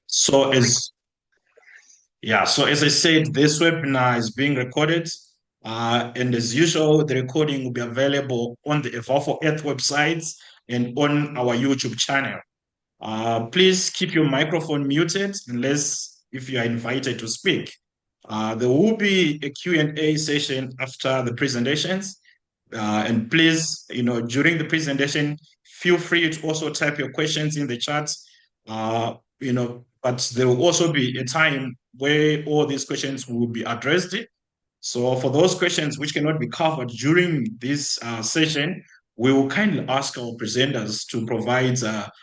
So as so as I said, this webinar is being recorded, and as usual, the recording will be available on the Evolve for Earth websites and on our YouTube channel. Please keep your microphone muted unless if you are invited to speak. There will be a Q&A session after the presentations. And please, during the presentation, feel free to also type your questions in the chat. But there will also be a time where all these questions will be addressed. So for those questions which cannot be covered during this session, we will kindly ask our presenters to provide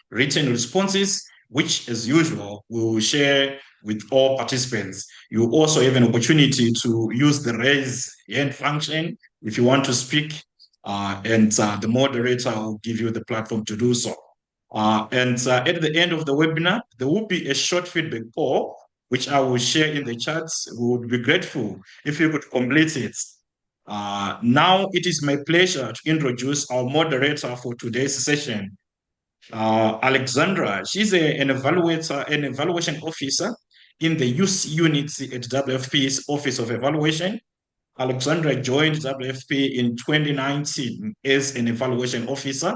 written responses, which, as usual, we will share with all participants. You also have an opportunity to use the raise hand function if you want to speak, and the moderator will give you the platform to do so. And at the end of the webinar, there will be a short feedback poll, which I will share in the chat. We would be grateful if you could complete it. Now it is my pleasure to introduce our moderator for today's session, Alexandra. She's an evaluator, an evaluation officer in the UC unit at WFP's Office of Evaluation. Alexandra joined WFP in 2019 as an evaluation officer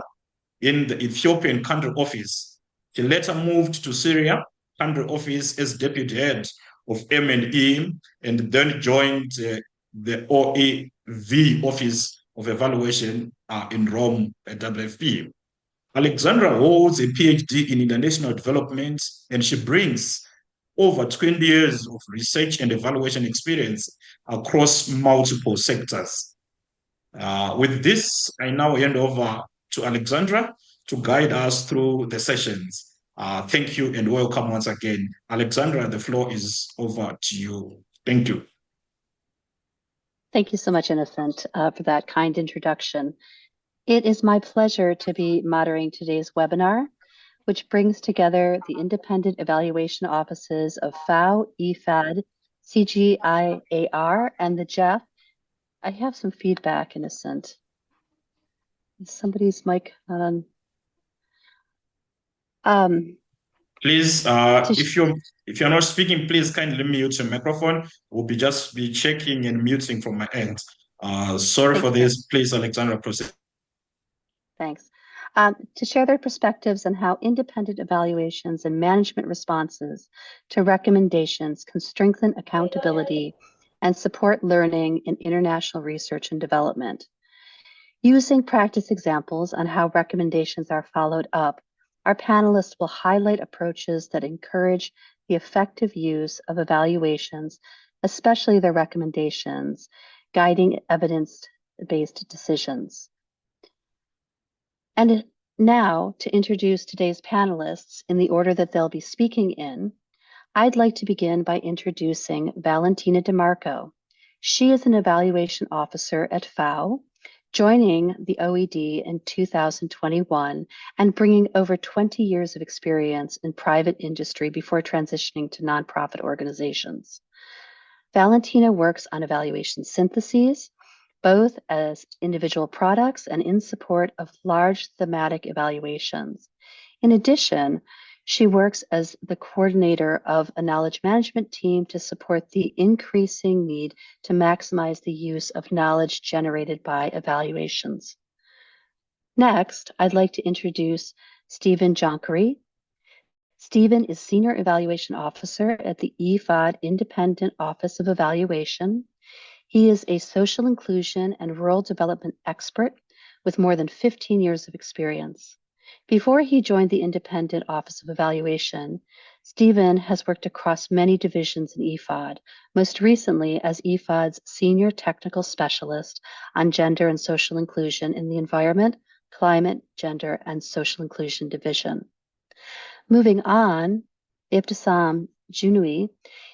in the Ethiopian country office. She later moved to Syria country office as deputy head of M&E, and then joined the OEV office of evaluation in Rome at WFP. Alexandra holds a PhD in international development, and she brings over 20 years of research and evaluation experience across multiple sectors. With this, I now hand over to Alexandra to guide us through the sessions. Thank you and welcome once again. Alexandra, the floor is over to you. Thank you. Thank you so much, Innocent, for that kind introduction. It is my pleasure to be moderating today's webinar, which brings together the independent evaluation offices of FAO, IFAD, CGIAR, and the JEF. I have some feedback, Innocent. Is somebody's mic not on? Please, if you're not speaking, please kindly mute your microphone. We'll just be checking and muting from my end. Sorry for this. Please, Alexandra, proceed. Thanks. To share their perspectives on how independent evaluations and management responses to recommendations can strengthen accountability and support learning in international research and development. Using practice examples on how recommendations are followed up, our panelists will highlight approaches that encourage the effective use of evaluations, especially their recommendations, guiding evidence-based decisions. And now, to introduce today's panelists in the order that they'll be speaking in, I'd like to begin by introducing Valentina DeMarco. She is an evaluation officer at FAO, joining the OED in 2021 and bringing over 20 years of experience in private industry before transitioning to nonprofit organizations. Valentina works on evaluation syntheses, both as individual products and in support of large thematic evaluations. In addition, she works as the coordinator of a knowledge management team to support the increasing need to maximize the use of knowledge generated by evaluations. Next, I'd like to introduce Stephen Jonckheere. Stephen is Senior Evaluation Officer at the IFAD Independent Office of Evaluation. He is a social inclusion and rural development expert with more than 15 years of experience. Before he joined the Independent Office of Evaluation, Stephen has worked across many divisions in IFAD, most recently as IFAD's Senior Technical Specialist on Gender and Social Inclusion in the Environment, Climate, Gender, and Social Inclusion Division. Moving on, Ibtissem Jouini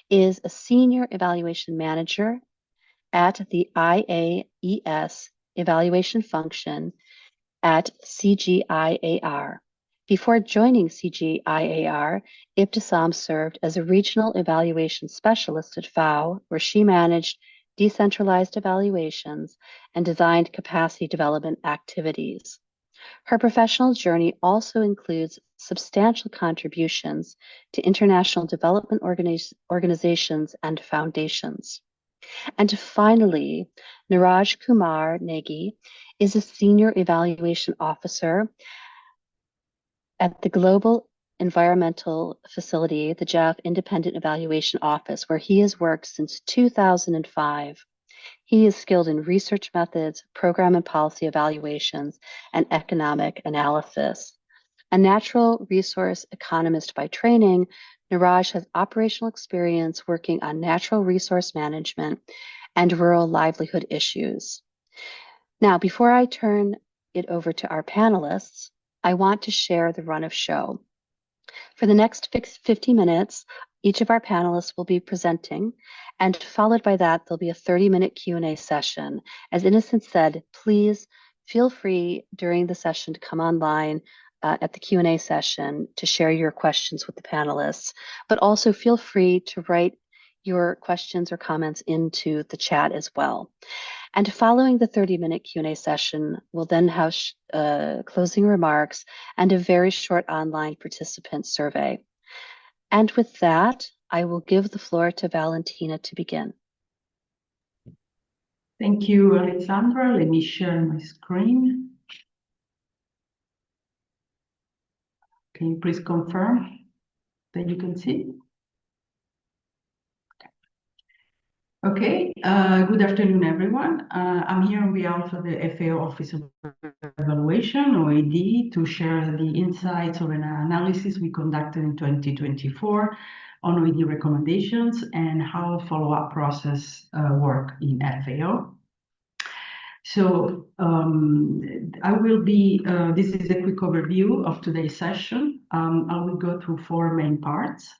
is a Senior Evaluation Manager at the IAES evaluation function at CGIAR. Before joining CGIAR, Ibtissem served as a regional evaluation specialist at FAO, where she managed decentralized evaluations and designed capacity development activities. Her professional journey also includes substantial contributions to international development organizations and foundations. And finally, Neeraj Kumar Negi is a Senior Evaluation Officer at the Global Environmental Facility, the JEF Independent Evaluation Office, where he has worked since 2005. He is skilled in research methods, program and policy evaluations, and economic analysis. A natural resource economist by training, Neeraj has operational experience working on natural resource management and rural livelihood issues. Now, before I turn it over to our panelists, I want to share the run of show. For the next 50 minutes, each of our panelists will be presenting, and followed by that, there'll be a 30-minute Q&A session. As Innocent said, please feel free during the session to come online at the Q&A session to share your questions with the panelists, but also feel free to write your questions or comments into the chat as well. And following the 30-minute Q&A session, we'll then have closing remarks and a very short online participant survey. And with that, I will give the floor to Valentina to begin. Thank you, Alexandra. Let me share my screen. Can you please confirm that you can see? Okay, good afternoon, everyone. I'm here on behalf of the FAO Office of Evaluation, OED, to share the insights of an analysis we conducted in 2024 on OED recommendations and how follow-up process work in FAO. So I will be, this is a quick overview of today's session. I will go through four main parts.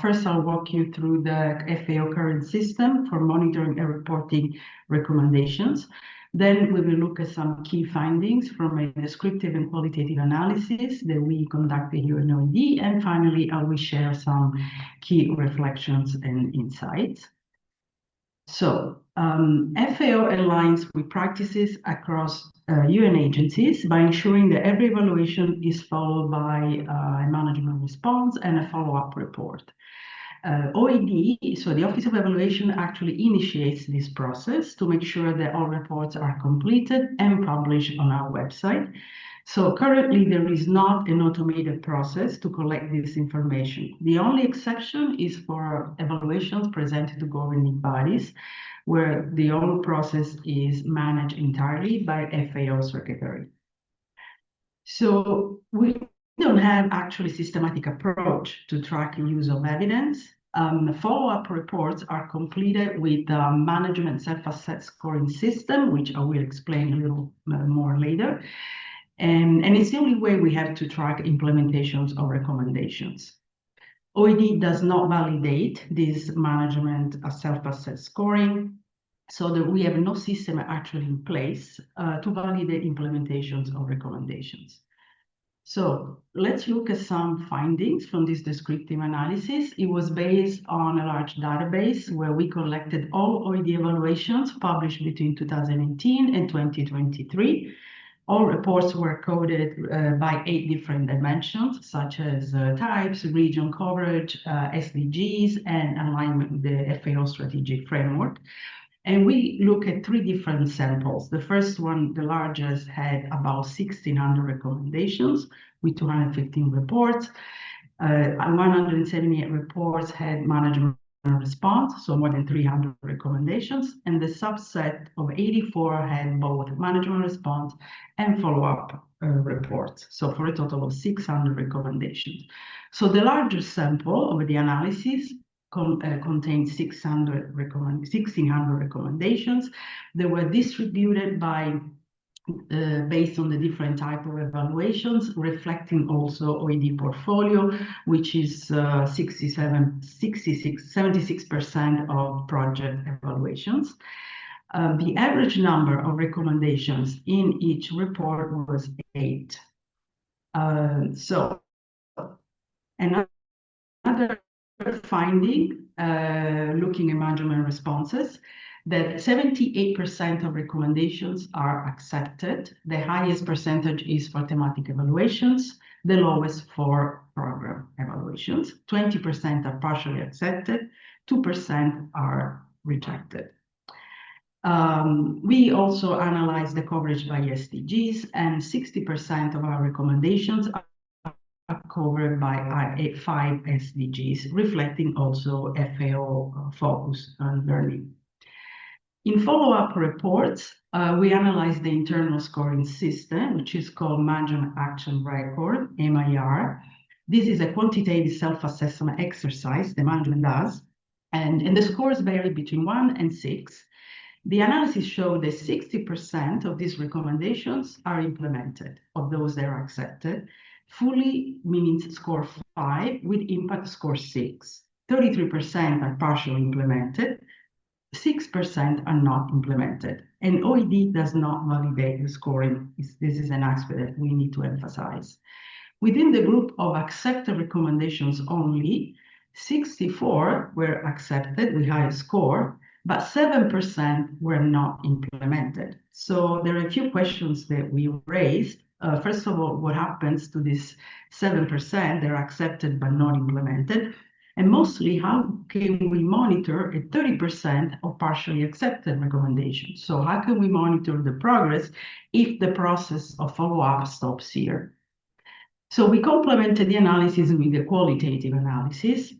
First, I'll walk you through the FAO current system for monitoring and reporting recommendations. Then we will look at some key findings from a descriptive and qualitative analysis that we conducted here in OED. And finally, I will share some key reflections and insights. So FAO aligns with practices across UN agencies by ensuring that every evaluation is followed by a management response and a follow-up report. OED, so the Office of Evaluation, actually initiates this process to make sure that all reports are completed and published on our website. So currently there is not an automated process to collect this information. The only exception is for evaluations presented to governing bodies, where the whole process is managed entirely by FAO Secretary. So we don't have actually systematic approach to track use of evidence. The follow-up reports are completed with the management self-assessed scoring system, which I will explain a little more later. And it's the only way we have to track implementations of recommendations. OED does not validate this management self-assessed scoring, so that we have no system actually in place to validate implementations of recommendations. So let's look at some findings from this descriptive analysis. It was based on a large database where we collected all OED evaluations published between 2018 and 2023. All reports were coded by 8 different dimensions, such as types, region coverage, SDGs, and alignment with the FAO strategic framework. And we look at 3 different samples. The first one, the largest, had about 1,600 recommendations with 215 reports. 178 reports had management response, so more than 300 recommendations, and the subset of 84 had both management response and follow-up reports, so for a total of 600 recommendations. So the largest sample of the analysis contained 1,600 recommendations. They were distributed by based on the different type of evaluations, reflecting also OED portfolio, which is 76% of project evaluations. The average number of recommendations in each report was 8. So another finding, looking at management responses, that 78% of recommendations are accepted. The highest percentage is for thematic evaluations, the lowest for program evaluations. 20% are partially accepted, 2% are rejected. We also analyzed the coverage by SDGs, and 60% of our recommendations are covered by IFAD SDGs, reflecting also FAO focus on learning. In follow-up reports, we analyzed the internal scoring system, which is called Management Action Record, MIR. This is a quantitative self-assessment exercise the management does, and the scores vary between 1 and 6. The analysis showed that 60% of these recommendations are implemented, of those that are accepted. Fully means score 5, with impact score 6. 33% are partially implemented, 6% are not implemented. And OED does not validate the scoring. This is an aspect that we need to emphasize. Within the group of accepted recommendations only, 64 were accepted with high score, but 7% were not implemented. So there are a few questions that we raised. First of all, what happens to this 7% that are accepted but not implemented? And mostly, how can we monitor a 30% of partially accepted recommendations? So how can we monitor the progress if the process of follow-up stops here? So we complemented the analysis with the qualitative analysis.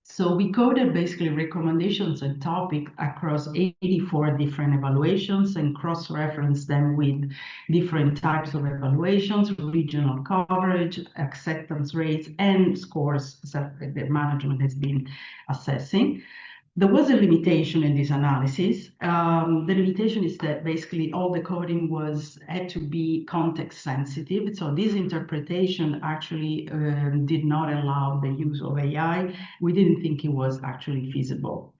So we coded basically recommendations and topics across 84 different evaluations and cross-referenced them with different types of evaluations, regional coverage, acceptance rates, and scores that the management has been assessing. There was a limitation in this analysis. The limitation is that basically all the coding had to be context sensitive. So this interpretation actually did not allow the use of AI. We didn't think it was actually feasible.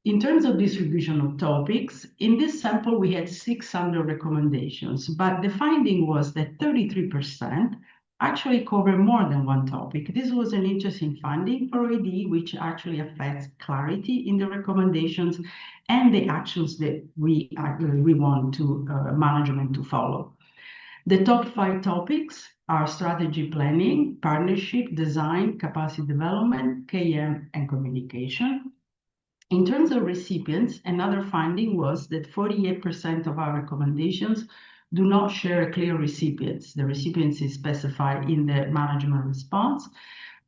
In terms of distribution of topics, in this sample, we had 600 recommendations, but the finding was that 33% actually cover more than one topic. This was an interesting finding for OED, which actually affects clarity in the recommendations and the actions that we want to management to follow. The top 5 topics are strategy planning, partnership, design, capacity development, KM, and communication. In terms of recipients, another finding was that 48% of our recommendations do not share clear recipients. The recipients is specified in the management response.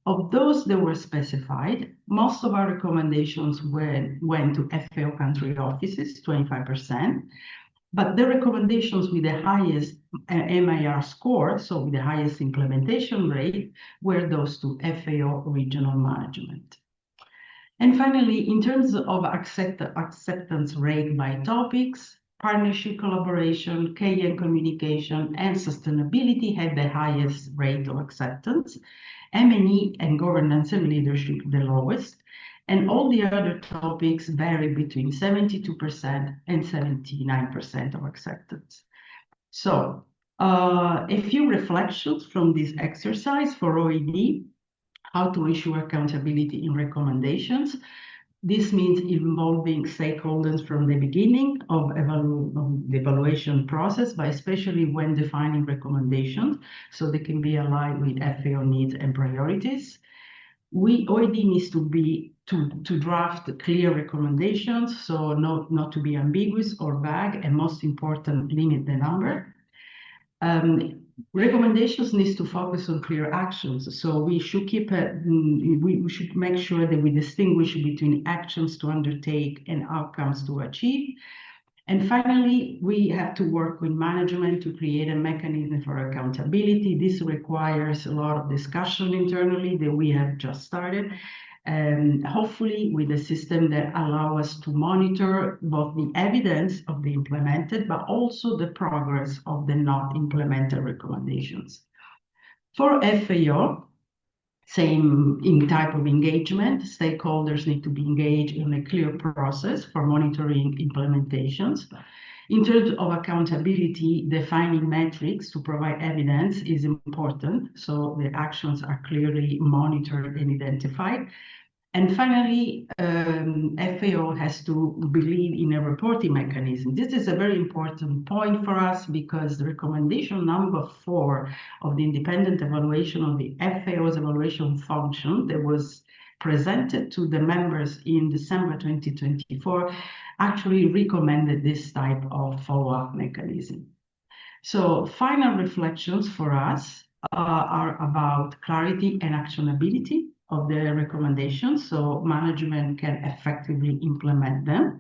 Of those that were specified, most of our recommendations went to FAO country offices, 25%, but the recommendations with the highest MIR score, so with the highest implementation rate, were those to FAO regional management. And finally, in terms of acceptance rate by topics, partnership, collaboration, KM communication, and sustainability had the highest rate of acceptance. M&E and governance and leadership the lowest, and all the other topics vary between 72% and 79% of acceptance. So a few reflections from this exercise for OED, how to ensure accountability in recommendations. This means involving stakeholders from the beginning of the evaluation process, but especially when defining recommendations, so they can be aligned with FAO needs and priorities. OED needs to draft clear recommendations, so not to be ambiguous or vague, and most important, limit the number. Recommendations needs to focus on clear actions. So we should we should make sure that we distinguish between actions to undertake and outcomes to achieve. And finally, we have to work with management to create a mechanism for accountability. This requires a lot of discussion internally that we have just started. And hopefully with a system that allow us to monitor both the evidence of the implemented, but also the progress of the not implemented recommendations. For FAO, same in type of engagement, stakeholders need to be engaged in a clear process for monitoring implementations. In terms of accountability, defining metrics to provide evidence is important, so the actions are clearly monitored and identified. And finally, FAO has to believe in a reporting mechanism. This is a very important point for us because the recommendation number 4 of the independent evaluation of the FAO's evaluation function that was presented to the members in December 2024 actually recommended this type of follow-up mechanism. So final reflections for us are about clarity and actionability of the recommendations so management can effectively implement them.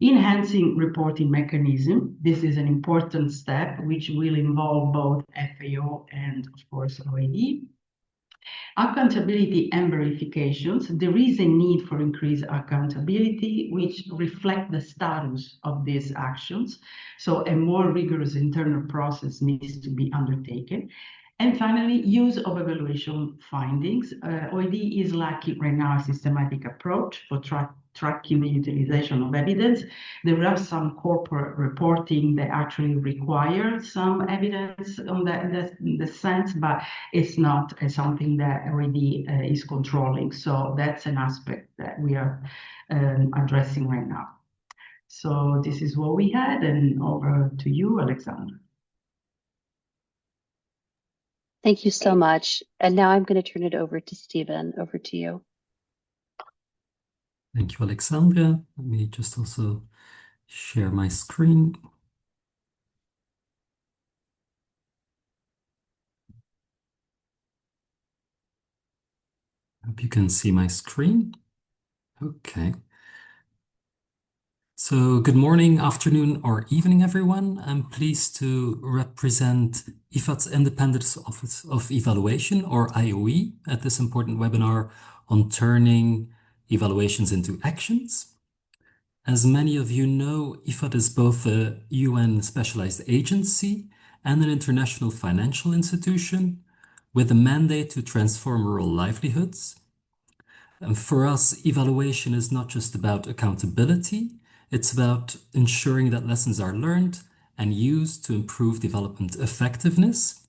Enhancing reporting mechanism. This is an important step which will involve both FAO and of course OAD. Accountability and verifications. There is a need for increased accountability, which reflect the status of these actions. So a more rigorous internal process needs to be undertaken. And finally, use of evaluation findings. OED is lacking right now a systematic approach for tracking the utilization of evidence. There are some corporate reporting that actually require some evidence on the sense, but it's not something that OED is controlling. So that's an aspect that we are addressing right now. So this is what we had, and over to you, Alexandra. Thank you so much. And now I'm going to turn it over to Stephen. Over to you. Thank you, Alexandra. Let me just also share my screen. Hope you can see my screen. Okay. So good morning, afternoon, or evening, everyone. I'm pleased to represent IFAD's Independent Office of Evaluation, or IOE, at this important webinar on turning evaluations into actions. As many of you know, IFAD is both a UN specialized agency and an international financial institution with a mandate to transform rural livelihoods. And for us, evaluation is not just about accountability, it's about ensuring that lessons are learned and used to improve development effectiveness.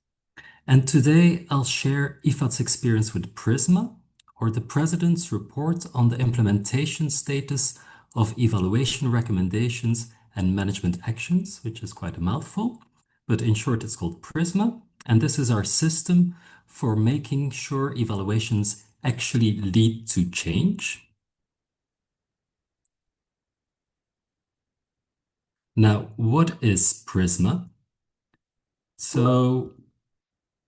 And today I'll share IFAD's experience with PRISMA, or the President's Report on the Implementation Status of Evaluation Recommendations and Management Actions, which is quite a mouthful, but in short it's called PRISMA. And this is our system for making sure evaluations actually lead to change. Now, what is PRISMA? So,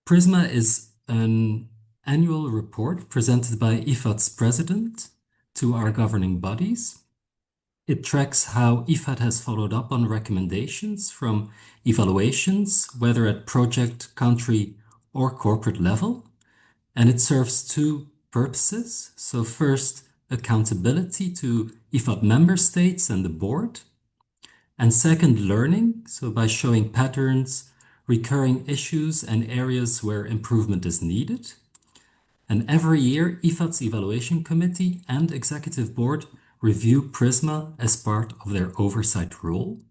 PRISMA is an annual report presented by IFAD's president to our governing bodies. It tracks how IFAD has followed up on recommendations from evaluations, whether at project, country, or corporate level. And it serves two purposes. So first, accountability to IFAD member states and the board. And second, learning, so by showing patterns, recurring issues, and areas where improvement is needed. And every year, IFAD's Evaluation Committee and Executive Board review PRISMA as part of their oversight role.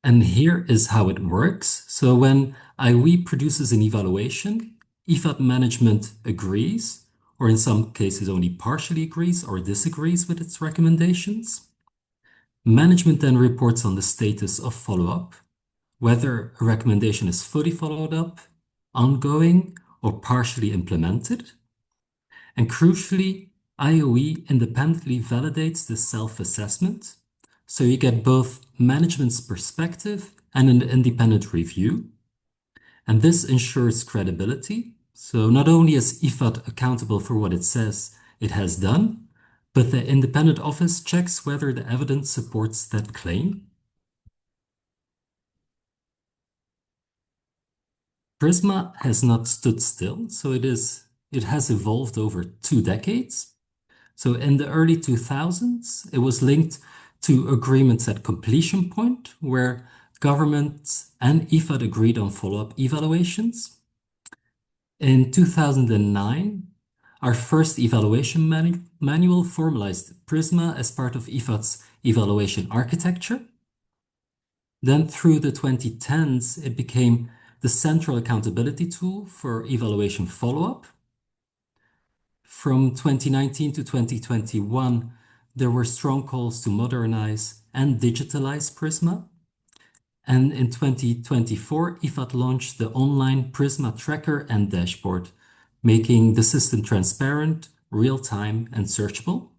And here is how it works. So when IOE produces an evaluation, IFAD management agrees, or in some cases only partially agrees or disagrees with its recommendations. Management then reports on the status of follow-up, whether a recommendation is fully followed up, ongoing, or partially implemented. And crucially, IOE independently validates this self-assessment, so you get both management's perspective and an independent review. And this ensures credibility. So not only is IFAD accountable for what it says it has done, but the independent office checks whether the evidence supports that claim. PRISMA has not stood still, so it has evolved over 2 decades. So in the early 2000s, it was linked to agreements at completion point, where governments and IFAD agreed on follow-up evaluations. In 2009, our first evaluation manual formalized PRISMA as part of IFAD's evaluation architecture. Then through the 2010s, it became the central accountability tool for evaluation follow-up. From 2019 to 2021, there were strong calls to modernize and digitalize Prisma. And in 2024, IFAD launched the online Prisma tracker and dashboard, making the system transparent, real-time, and searchable.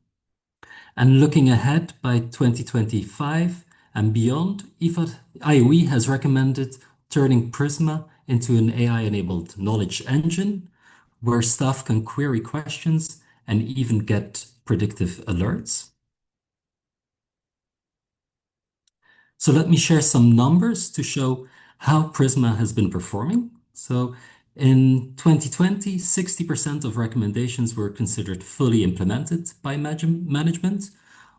And looking ahead by 2025 and beyond, IOE has recommended turning Prisma into an AI-enabled knowledge engine where staff can query questions and even get predictive alerts. So let me share some numbers to show how Prisma has been performing. So in 2020, 60% of recommendations were considered fully implemented by management,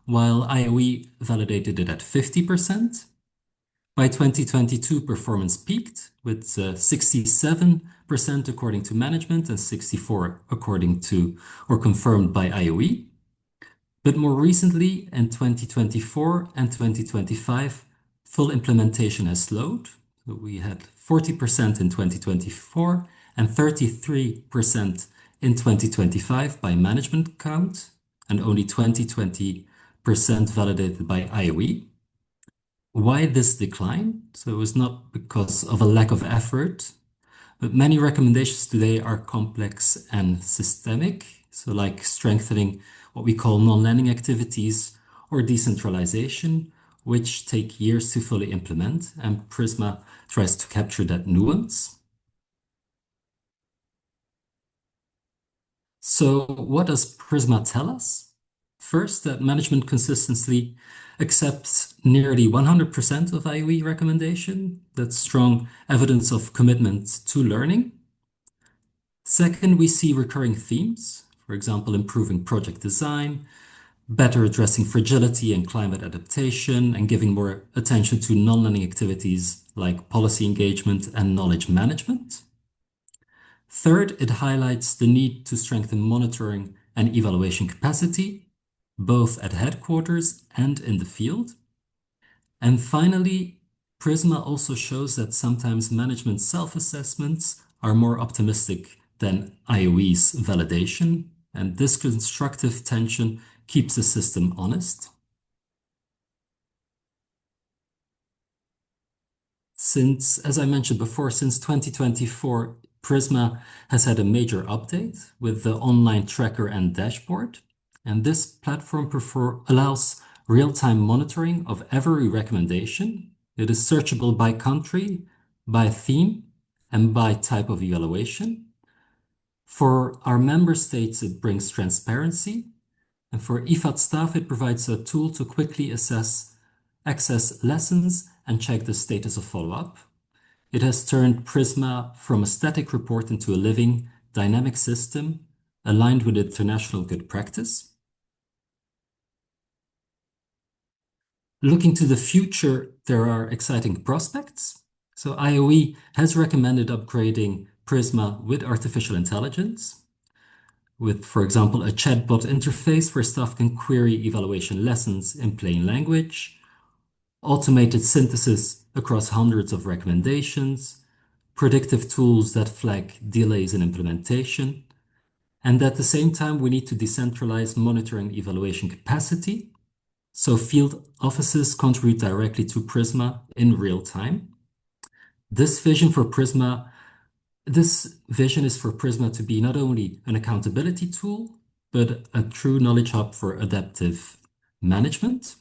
while IOE validated it at 50%. By 2022, performance peaked with 67% according to management and 64% according to or confirmed by IOE. But more recently, in 2024 and 2025, full implementation has slowed. So we had 40% in 2024 and 33% in 2025 by management count, and only 20% validated by IOE. Why this decline? So it was not because of a lack of effort, but many recommendations today are complex and systemic. So like strengthening what we call non-lending activities or decentralization, which take years to fully implement, and Prisma tries to capture that nuance. So what does Prisma tell us? First, that management consistently accepts nearly 100% of IOE recommendation. That's strong evidence of commitment to learning. Second, we see recurring themes, for example, improving project design, better addressing fragility and climate adaptation, and giving more attention to non-lending activities like policy engagement and knowledge management. Third, it highlights the need to strengthen monitoring and evaluation capacity, both at headquarters and in the field. And finally, Prisma also shows that sometimes management self-assessments are more optimistic than IOE's validation, and this constructive tension keeps the system honest. As I mentioned before, since 2024, Prisma has had a major update with the online tracker and dashboard. And this platform allows real-time monitoring of every recommendation. It is searchable by country, by theme, and by type of evaluation. For our member states, it brings transparency. And for IFAD staff, it provides a tool to quickly access lessons and check the status of follow-up. It has turned Prisma from a static report into a living, dynamic system aligned with international good practice. Looking to the future, there are exciting prospects. So IOE has recommended upgrading Prisma with artificial intelligence, with, for example, a chatbot interface where staff can query evaluation lessons in plain language, automated synthesis across hundreds of recommendations, predictive tools that flag delays in implementation, and at the same time, we need to decentralize monitoring evaluation capacity, so field offices contribute directly to Prisma in real time. This vision is for Prisma to be not only an accountability tool, but a true knowledge hub for adaptive management.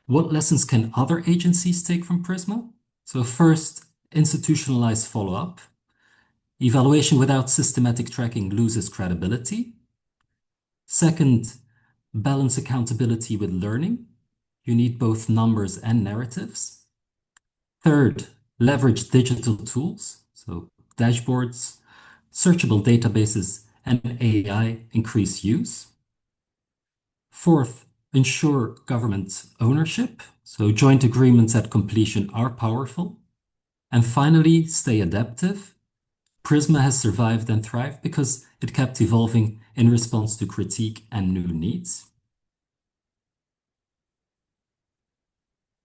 What lessons can other agencies take from Prisma? So first, institutionalized follow-up. Evaluation without systematic tracking loses credibility. Second, balance accountability with learning. You need both numbers and narratives. Third, leverage digital tools, so dashboards, searchable databases, and AI increase use. Fourth, ensure government ownership, so joint agreements at completion are powerful. And finally, stay adaptive. Prisma has survived and thrived because it kept evolving in response to critique and new needs.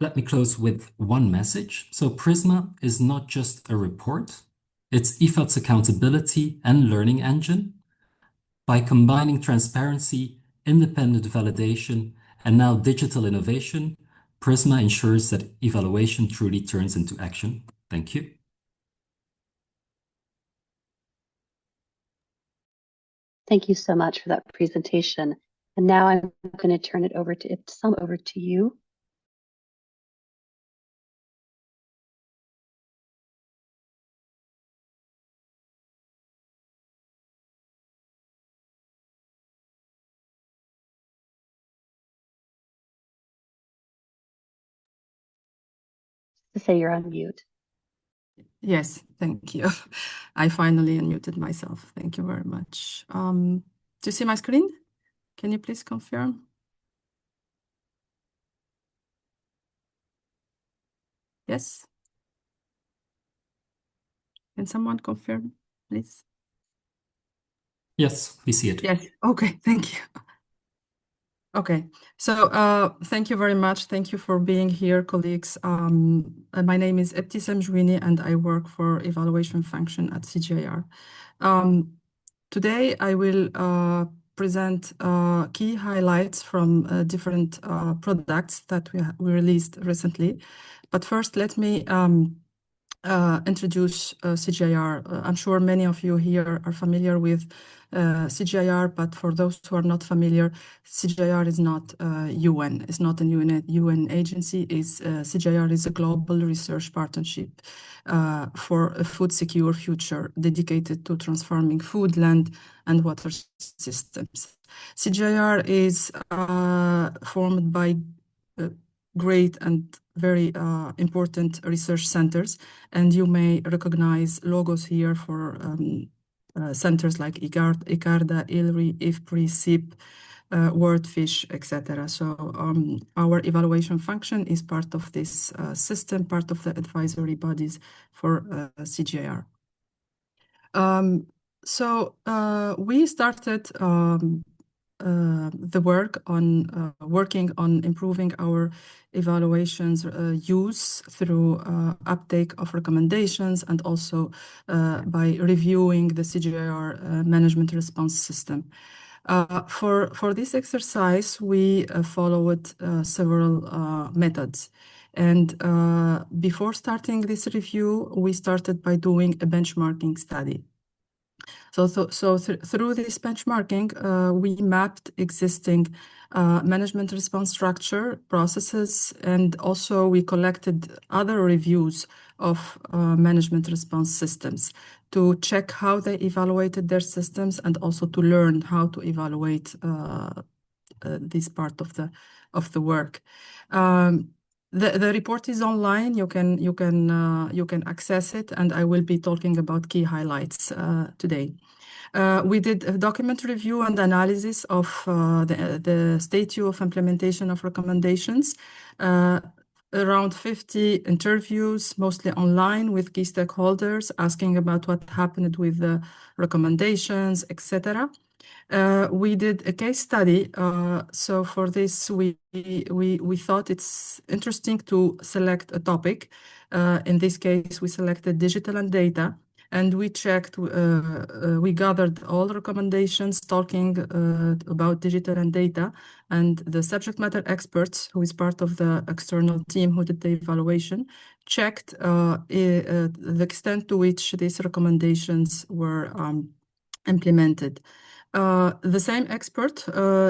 Let me close with one message. So Prisma is not just a report, it's IFAD's accountability and learning engine. By combining transparency, independent validation, and now digital innovation, Prisma ensures that evaluation truly turns into action. Thank you. Thank you so much for that presentation. And now I'm going to turn it over to Ibtissem, over to you. To say you're on mute. Yes, thank you. I finally unmuted myself. Thank you very much. Do you see my screen? Can you please confirm? Yes? Can someone confirm, please? Yes, we see it. Yes, okay, thank you. Okay, so thank you very much. Thank you for being here, colleagues. My name is Ibtissem Jouini, and I work for evaluation function at CGIAR. Today, I will present key highlights from different products that we released recently. But first, let me introduce CGIAR. I'm sure many of you here are familiar with CGIAR, but for those who are not familiar, CGIAR is not UN. It's not a UN agency. CGIAR is a global research partnership for a food secure future dedicated to transforming food, land, and water systems. CGIAR is formed by great and very important research centers, and you may recognize logos here for centers like ICARDA, ILRI, IFPRI, SIP, WordFish, etc. So our evaluation function is part of this system, part of the advisory bodies for CGIAR. So we started the work on working on improving our evaluations use through uptake of recommendations and also by reviewing the CGIAR management response system. For this exercise, we followed several methods. And before starting this review, we started by doing a benchmarking study. So through this benchmarking, we mapped existing management response structure processes, and also we collected other reviews of management response systems to check how they evaluated their systems and also to learn how to evaluate this part of the work. The report is online. You can access it, and I will be talking about key highlights today. We did a document review and analysis of the status of implementation of recommendations. Around 50 interviews, mostly online, with key stakeholders, asking about what happened with the recommendations, etc. We did a case study. So for this, we thought it's interesting to select a topic. In this case, we selected digital and data, and we checked, we gathered all recommendations talking about digital and data, and the subject matter experts, who is part of the external team who did the evaluation, checked the extent to which these recommendations were implemented. The same expert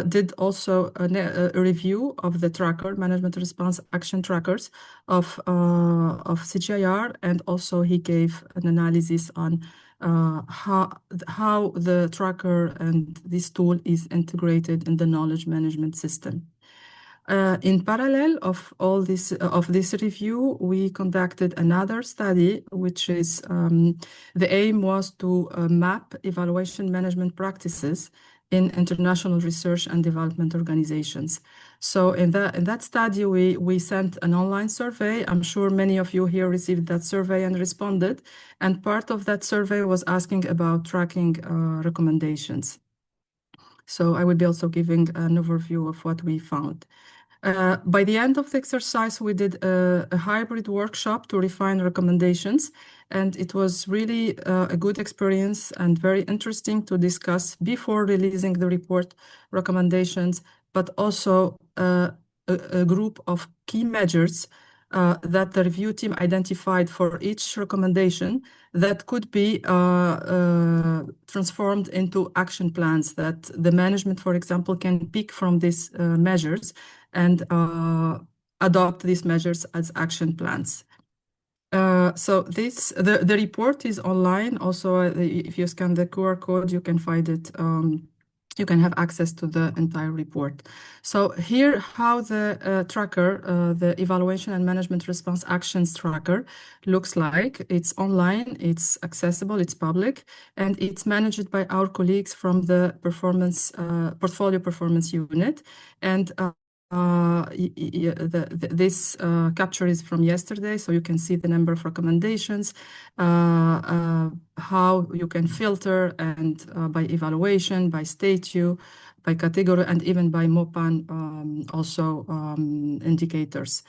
did also a review of the tracker, management response action trackers of CGIAR, and also he gave an analysis on how the tracker and this tool is integrated in the knowledge management system. In parallel of all this review, we conducted another study, which is the aim was to map evaluation management practices in international research and development organizations. So in that study, we sent an online survey. I'm sure many of you here received that survey and responded. And part of that survey was asking about tracking recommendations. So I will be also giving an overview of what we found. By the end of the exercise, we did a hybrid workshop to refine recommendations, and it was really a good experience and very interesting to discuss before releasing the report recommendations, but also a group of key measures that the review team identified for each recommendation that could be transformed into action plans that the management, for example, can pick from these measures and adopt these measures as action plans. So the report is online. Also, if you scan the QR code, you can find it. You can have access to the entire report. So here, how the tracker, the Evaluation and Management Response Actions Tracker looks like. It's online, it's accessible, it's public, and it's managed by our colleagues from the Portfolio Performance Unit. And this capture is from yesterday, so you can see the number of recommendations, how you can filter, and by evaluation, by statute, by category, and even by MOPAN also indicators.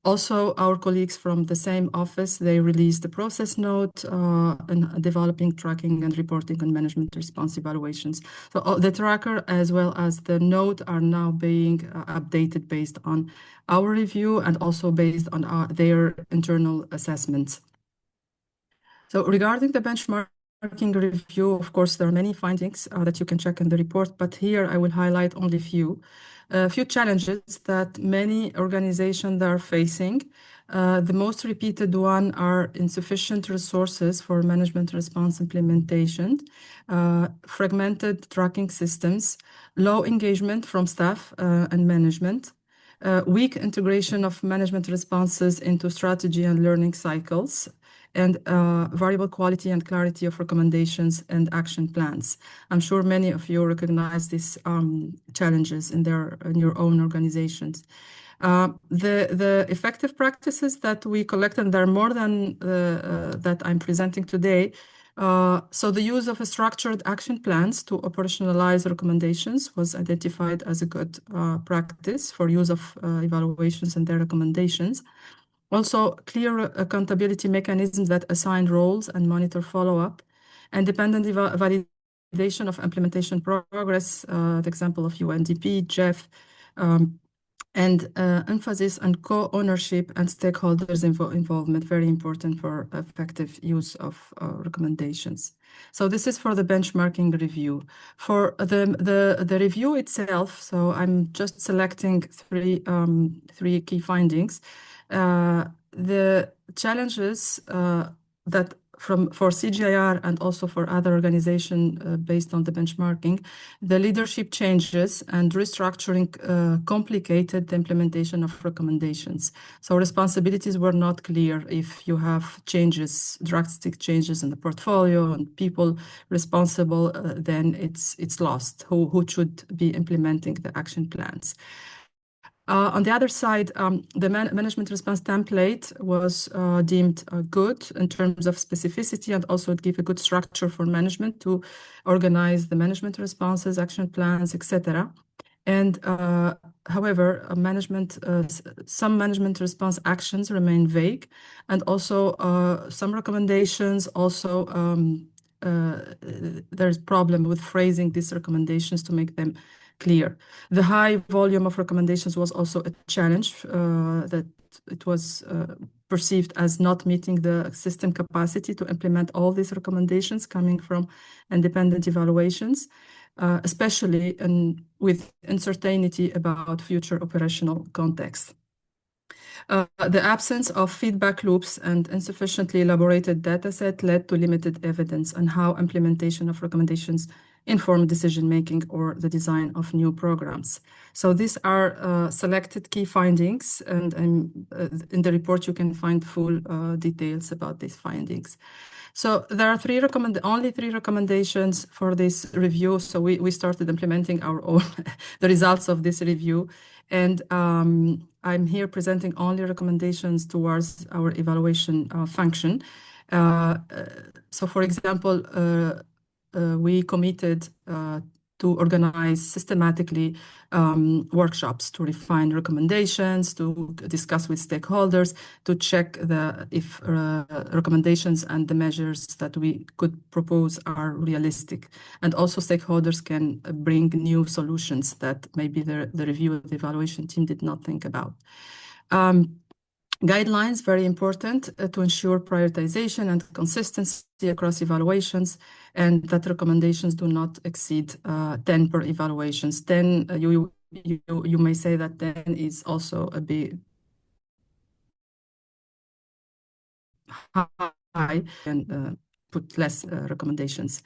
Also, our colleagues from the same office, they released the process note in developing, tracking, and reporting on management response evaluations. So the tracker as well as the note are now being updated based on our review and also based on their internal assessments. So regarding the benchmarking review, of course, there are many findings that you can check in the report, but here I will highlight only a few challenges that many organizations are facing. The most repeated one are insufficient resources for management response implementation, fragmented tracking systems, low engagement from staff and management, weak integration of management responses into strategy and learning cycles, and variable quality and clarity of recommendations and action plans. I'm sure many of you recognize these challenges in your own organizations. The effective practices that we collect, and there are more than that I'm presenting today. So the use of structured action plans to operationalize recommendations was identified as a good practice for use of evaluations and their recommendations. Also, clear accountability mechanisms that assign roles and monitor follow-up, independent validation of implementation progress, the example of UNDP, GEF, and emphasis on co-ownership and stakeholders involvement, very important for effective use of recommendations. So this is for the benchmarking review. For the review itself, so I'm just selecting three key findings. The challenges that for CGIAR and also for other organizations based on the benchmarking, the leadership changes and restructuring complicated the implementation of recommendations. So responsibilities were not clear. If you have changes, drastic changes in the portfolio and people responsible, then it's lost. Who should be implementing the action plans? On the other side, the management response template was deemed good in terms of specificity, and also it gave a good structure for management to organize the management responses, action plans, etc. And however, some management response actions remain vague, and also some recommendations also there's problem with phrasing these recommendations to make them clear. The high volume of recommendations was also a challenge that it was perceived as not meeting the system capacity to implement all these recommendations coming from independent evaluations, especially with uncertainty about future operational context. The absence of feedback loops and insufficiently elaborated dataset led to limited evidence on how implementation of recommendations inform decision-making or the design of new programs. So these are selected key findings, and in the report you can find full details about these findings. So there are only three recommendations for this review. So we started implementing our own the results of this review, and I'm here presenting only recommendations towards our evaluation function. So for example, we committed to organize systematically workshops to refine recommendations, to discuss with stakeholders, to check if recommendations and the measures that we could propose are realistic. And also stakeholders can bring new solutions that maybe the review of the evaluation team did not think about. Guidelines, very important to ensure prioritization and consistency across evaluations, and that recommendations do not exceed 10 per evaluations. 10, you may say that 10 is also a bit high and put less recommendations.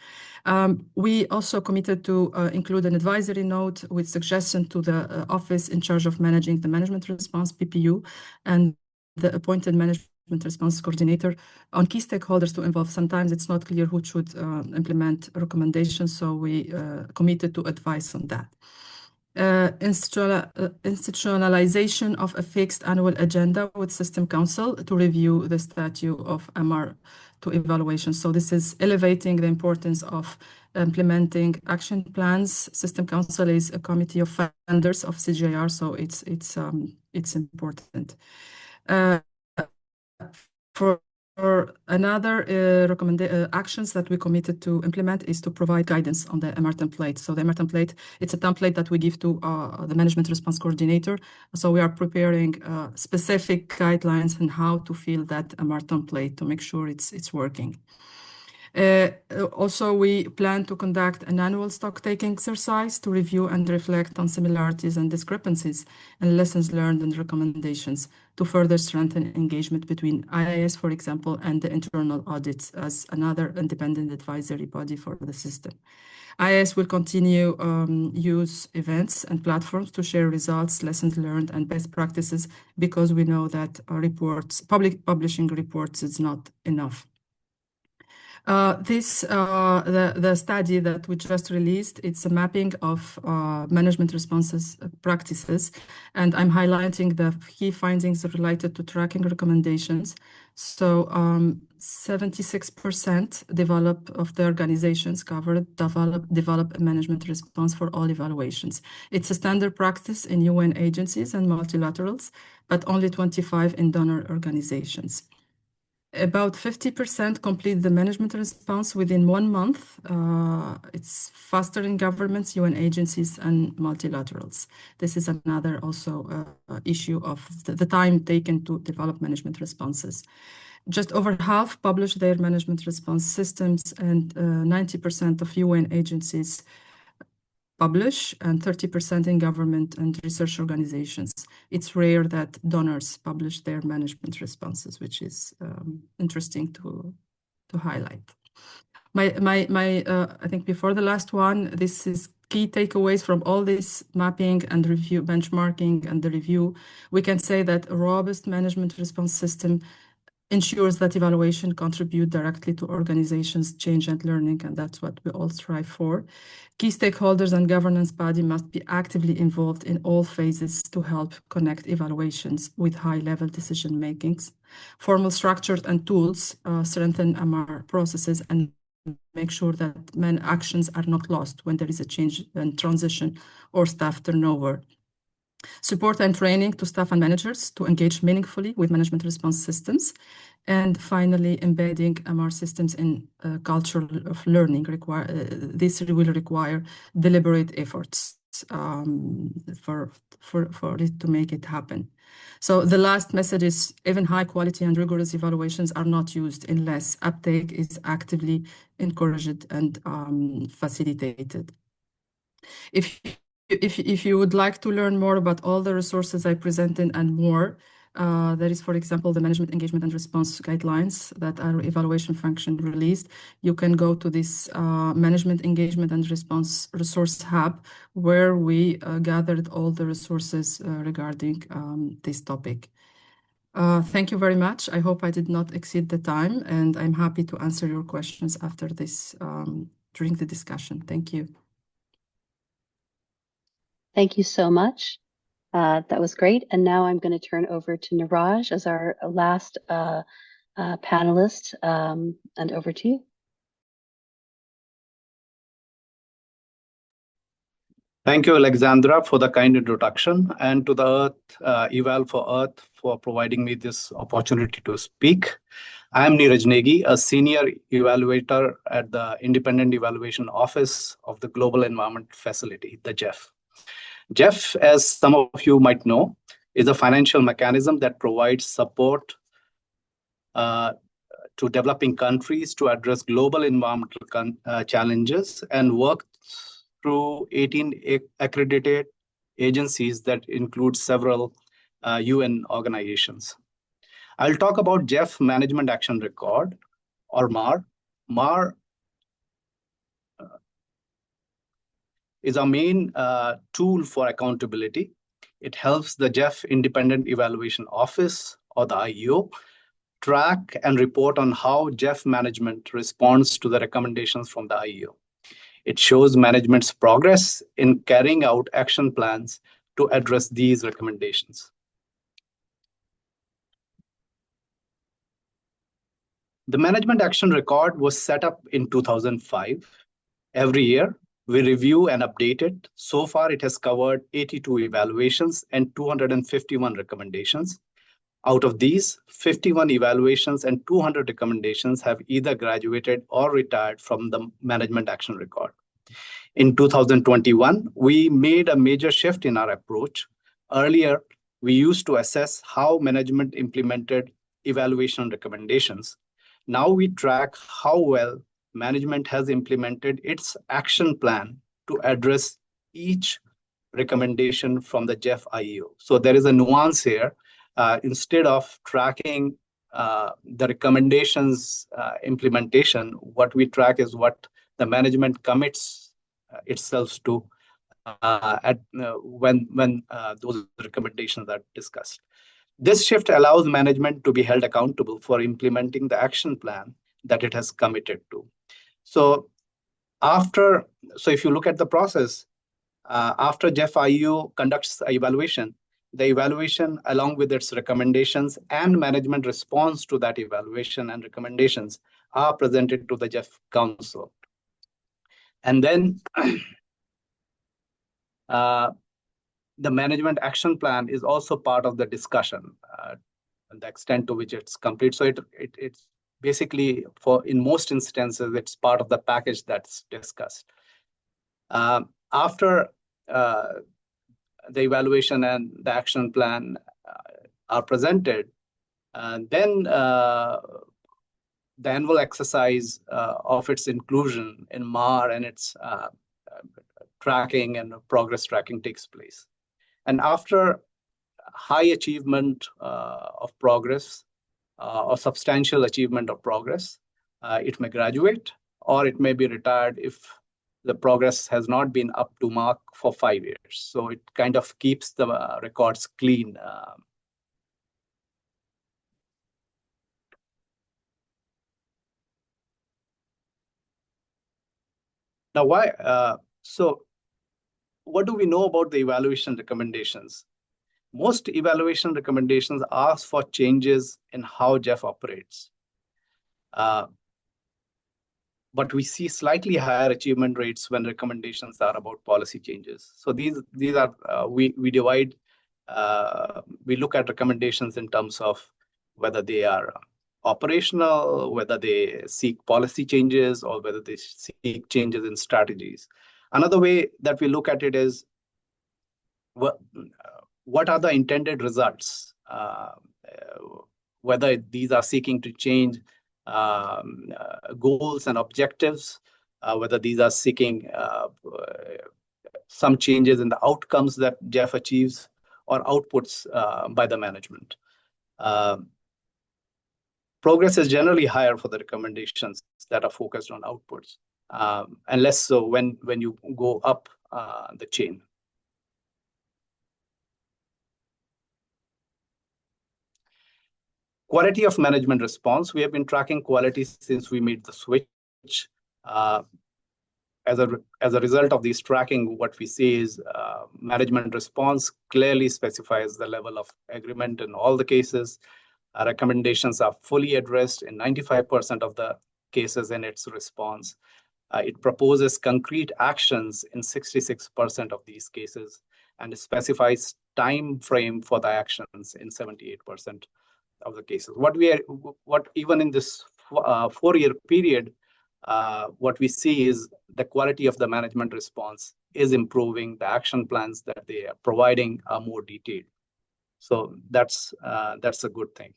We also committed to include an advisory note with suggestion to the office in charge of managing the management response, PPU, and the appointed management response coordinator on key stakeholders to involve. Sometimes it's not clear who should implement recommendations, so we committed to advise on that. Institutionalization of a fixed annual agenda with System Council to review the status of MR2 evaluation. So this is elevating the importance of implementing action plans. System Council is a committee of funders of CGIAR, so it's important. For another actions that we committed to implement is to provide guidance on the MR template. So the MR template, it's a template that we give to the management response coordinator. So we are preparing specific guidelines on how to fill that MR template to make sure it's working. Also, we plan to conduct an annual stock-taking exercise to review and reflect on similarities and discrepancies and lessons learned and recommendations to further strengthen engagement between IAES, for example, and the internal audits as another independent advisory body for the system. IAES will continue use events and platforms to share results, lessons learned, and best practices, because we know that publishing reports is not enough. The study that we just released, it's a mapping of management responses practices, and I'm highlighting the key findings related to tracking recommendations. So 76% of the organizations covered develop a management response for all evaluations. It's a standard practice in UN agencies and multilaterals, but only 25 in donor organizations. About 50% complete the management response within 1 month. It's faster in governments, UN agencies, and multilaterals. This is another also issue of the time taken to develop management responses. Just over half publish their management response systems, and 90% of UN agencies publish, and 30% in government and research organizations. It's rare that donors publish their management responses, which is interesting to highlight. I think before the last one, this is key takeaways from all this mapping and review, benchmarking and the review. We can say that a robust management response system ensures that evaluation contribute directly to organizations' change and learning, and that's what we all strive for. Key stakeholders and governance body must be actively involved in all phases to help connect evaluations with high-level decision makings. Formal structures and tools strengthen MR processes and make sure that actions are not lost when there is a change and transition or staff turnover. Support and training to staff and managers to engage meaningfully with management response systems. And finally, embedding MR systems in culture of learning. This will require deliberate efforts for it to make it happen. So the last message is even high quality and rigorous evaluations are not used unless uptake is actively encouraged and facilitated. If you would like to learn more about all the resources I presented and more, there is, for example, the Management Engagement and Response Guidelines that our evaluation function released. You can go to this Management Engagement and Response Resource Hub, where we gathered all the resources regarding this topic. Thank you very much. I hope I did not exceed the time, and I'm happy to answer your questions after this during the discussion. Thank you. Thank you so much. That was great. And now I'm going to turn over to Neeraj as our last panelist, and over to you. Thank you, Alexandra, for the kind introduction, and to the Eval for Earth for providing me this opportunity to speak. I am Neeraj Negi, a senior evaluator at the Independent Evaluation Office of the Global Environment Facility, the GEF. GEF, as some of you might know, is a financial mechanism that provides support to developing countries to address global environmental challenges and work through 18 accredited agencies that include several UN organizations. I'll talk about GEF Management Action Record, or MAR. MAR is our main tool for accountability. It helps the GEF Independent Evaluation Office, or the IEO, track and report on how GEF management responds to the recommendations from the IEO. It shows management's progress in carrying out action plans to address these recommendations. The Management Action Record was set up in 2005. Every year, we review and update it. So far, it has covered 82 evaluations and 251 recommendations. Out of these, 51 evaluations and 200 recommendations have either graduated or retired from the Management Action Record. In 2021, we made a major shift in our approach. Earlier, we used to assess how management implemented evaluation recommendations. Now we track how well management has implemented its action plan to address each recommendation from the GEF IEO. So there is a nuance here. Instead of tracking the recommendations implementation, what we track is what the management commits itself to when those recommendations are discussed. This shift allows management to be held accountable for implementing the action plan that it has committed to. So if you look at the process, after GEF IEO conducts the evaluation along with its recommendations and management response to that evaluation and recommendations are presented to the GEF Council. And then the management action plan is also part of the discussion, the extent to which it's complete. So it's basically, in most instances, it's part of the package that's discussed. After the evaluation and the action plan are presented, then the annual exercise of its inclusion in MAR and its tracking and progress tracking takes place. And after high achievement of progress or substantial achievement of progress, it may graduate or it may be retired if the progress has not been up to mark for 5 years. So it kind of keeps the records clean. Now, why? So what do we know about the evaluation recommendations? Most evaluation recommendations ask for changes in how GEF operates. But we see slightly higher achievement rates when recommendations are about policy changes. So these are, we divide, we look at recommendations in terms of whether they are operational, whether they seek policy changes, or whether they seek changes in strategies. Another way that we look at it is what are the intended results, whether these are seeking to change goals and objectives, whether these are seeking some changes in the outcomes that GEF achieves or outputs by the management. Progress is generally higher for the recommendations that are focused on outputs, and less so when you go up the chain. Quality of management response. We have been tracking quality since we made the switch. As a result of this tracking, what we see is management response clearly specifies the level of agreement in all the cases. Our recommendations are fully addressed in 95% of the cases in its response. It proposes concrete actions in 66% of these cases, and it specifies time frame for the actions in 78% of the cases. What even in this 4-year period, what we see is the quality of the management response is improving. The action plans that they are providing are more detailed. So that's a good thing.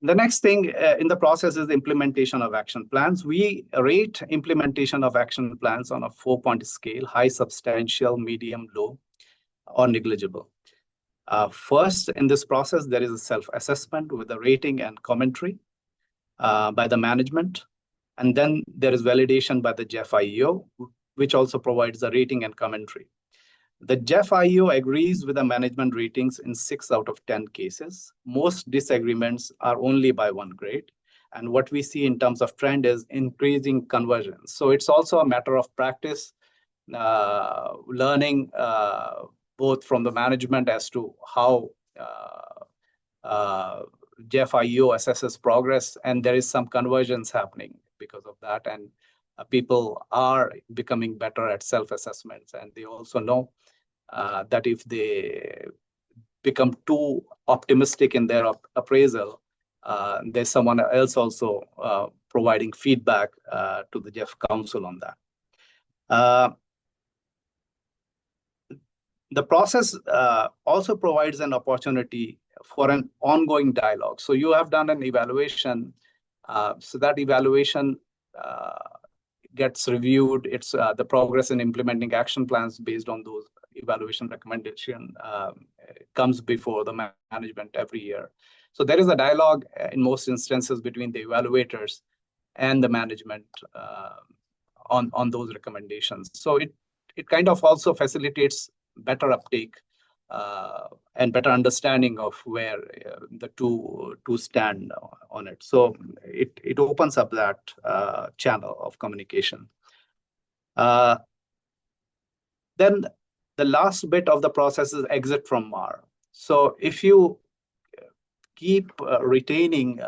The next thing in the process is the implementation of action plans. We rate implementation of action plans on a 4-point scale: high, substantial, medium, low, or negligible. First, in this process, there is a self-assessment with a rating and commentary by the management. And then there is validation by the JEF-IEO, which also provides a rating and commentary. The JEF-IEO agrees with the management ratings in 6 out of 10 cases. Most disagreements are only by 1 grade. And what we see in terms of trend is increasing conversions. So it's also a matter of practice, learning both from the management as to how JEF-IEO assesses progress, and there is some conversions happening because of that. And people are becoming better at self-assessments, and they also know that if they become too optimistic in their appraisal, there's someone else also providing feedback to the JEF Council on that. The process also provides an opportunity for an ongoing dialogue. So you have done an evaluation, so that evaluation gets reviewed. It's the progress in implementing action plans based on those evaluation recommendation comes before the management every year. So there is a dialogue in most instances between the evaluators and the management on those recommendations. So it kind of also facilitates better uptake and better understanding of where the two stand on it. So it opens up that channel of communication. Then the last bit of the process is exit from MAR. So if you keep retaining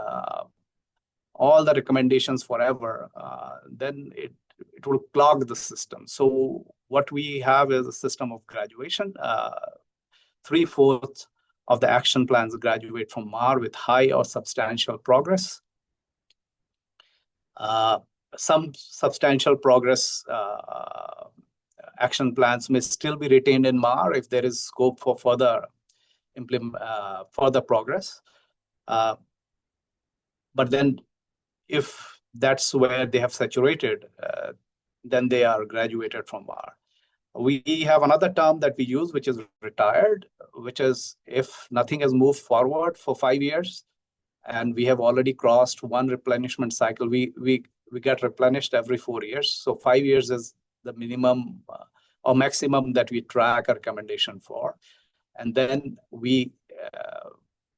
all the recommendations forever, then it will clog the system. So what we have is a system of graduation. 3/4 of the action plans graduate from MAR with high or substantial progress. Some substantial progress action plans may still be retained in MAR if there is scope for further progress. But then if that's where they have saturated, then they are graduated from MAR. We have another term that we use, which is retired, which is if nothing has moved forward for 5 years and we have already crossed 1 replenishment cycle, we get replenished every 4 years. So 5 years is the minimum or maximum that we track a recommendation for. And then we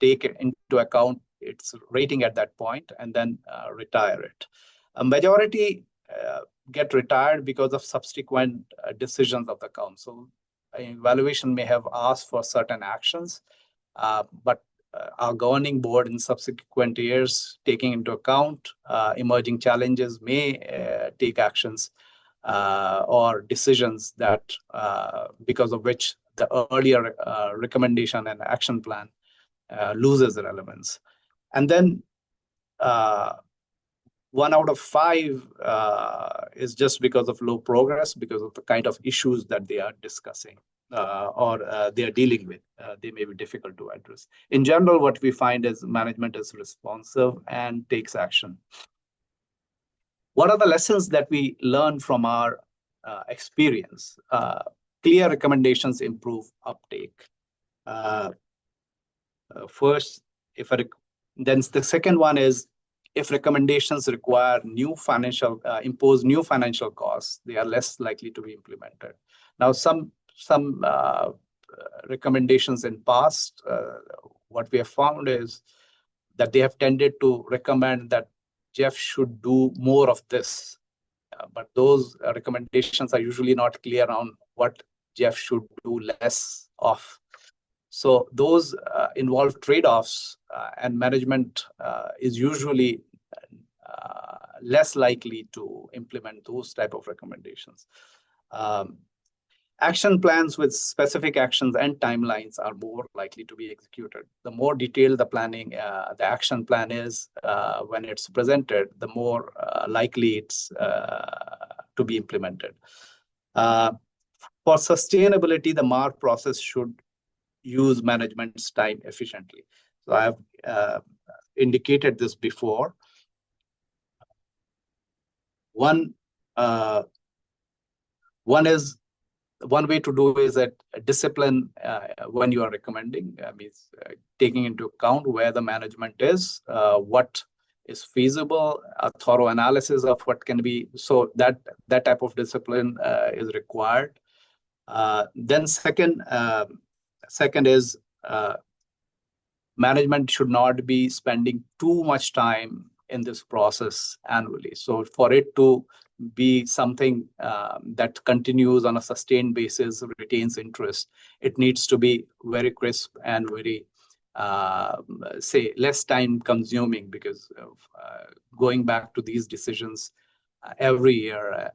take it into account its rating at that point and then retire it. A majority get retired because of subsequent decisions of the council. Evaluation may have asked for certain actions, but our governing board in subsequent years, taking into account emerging challenges, may take actions or decisions that because of which the earlier recommendation and action plan loses relevance. And then 1 out of 5 is just because of low progress, because of the kind of issues that they are discussing or they are dealing with. They may be difficult to address. In general, what we find is management is responsive and takes action. What are the lessons that we learn from our experience? Clear recommendations improve uptake. First, then the second one is, if recommendations require impose new financial costs, they are less likely to be implemented. Now, some recommendations in past, what we have found is that they have tended to recommend that JEF should do more of this, but those recommendations are usually not clear on what JEF should do less of. So those involve trade-offs, and management is usually less likely to implement those type of recommendations. Action plans with specific actions and timelines are more likely to be executed. The more detailed the planning, the action plan is when it's presented, the more likely it's to be implemented. For sustainability, the MAR process should use management's time efficiently. So I have indicated this before. One way to do is that discipline when you are recommending means taking into account where the management is, what is feasible, a thorough analysis of what can be. So that type of discipline is required. Then second is management should not be spending too much time in this process annually. So for it to be something that continues on a sustained basis, retains interest, it needs to be very crisp and very, say, less time consuming, because going back to these decisions every year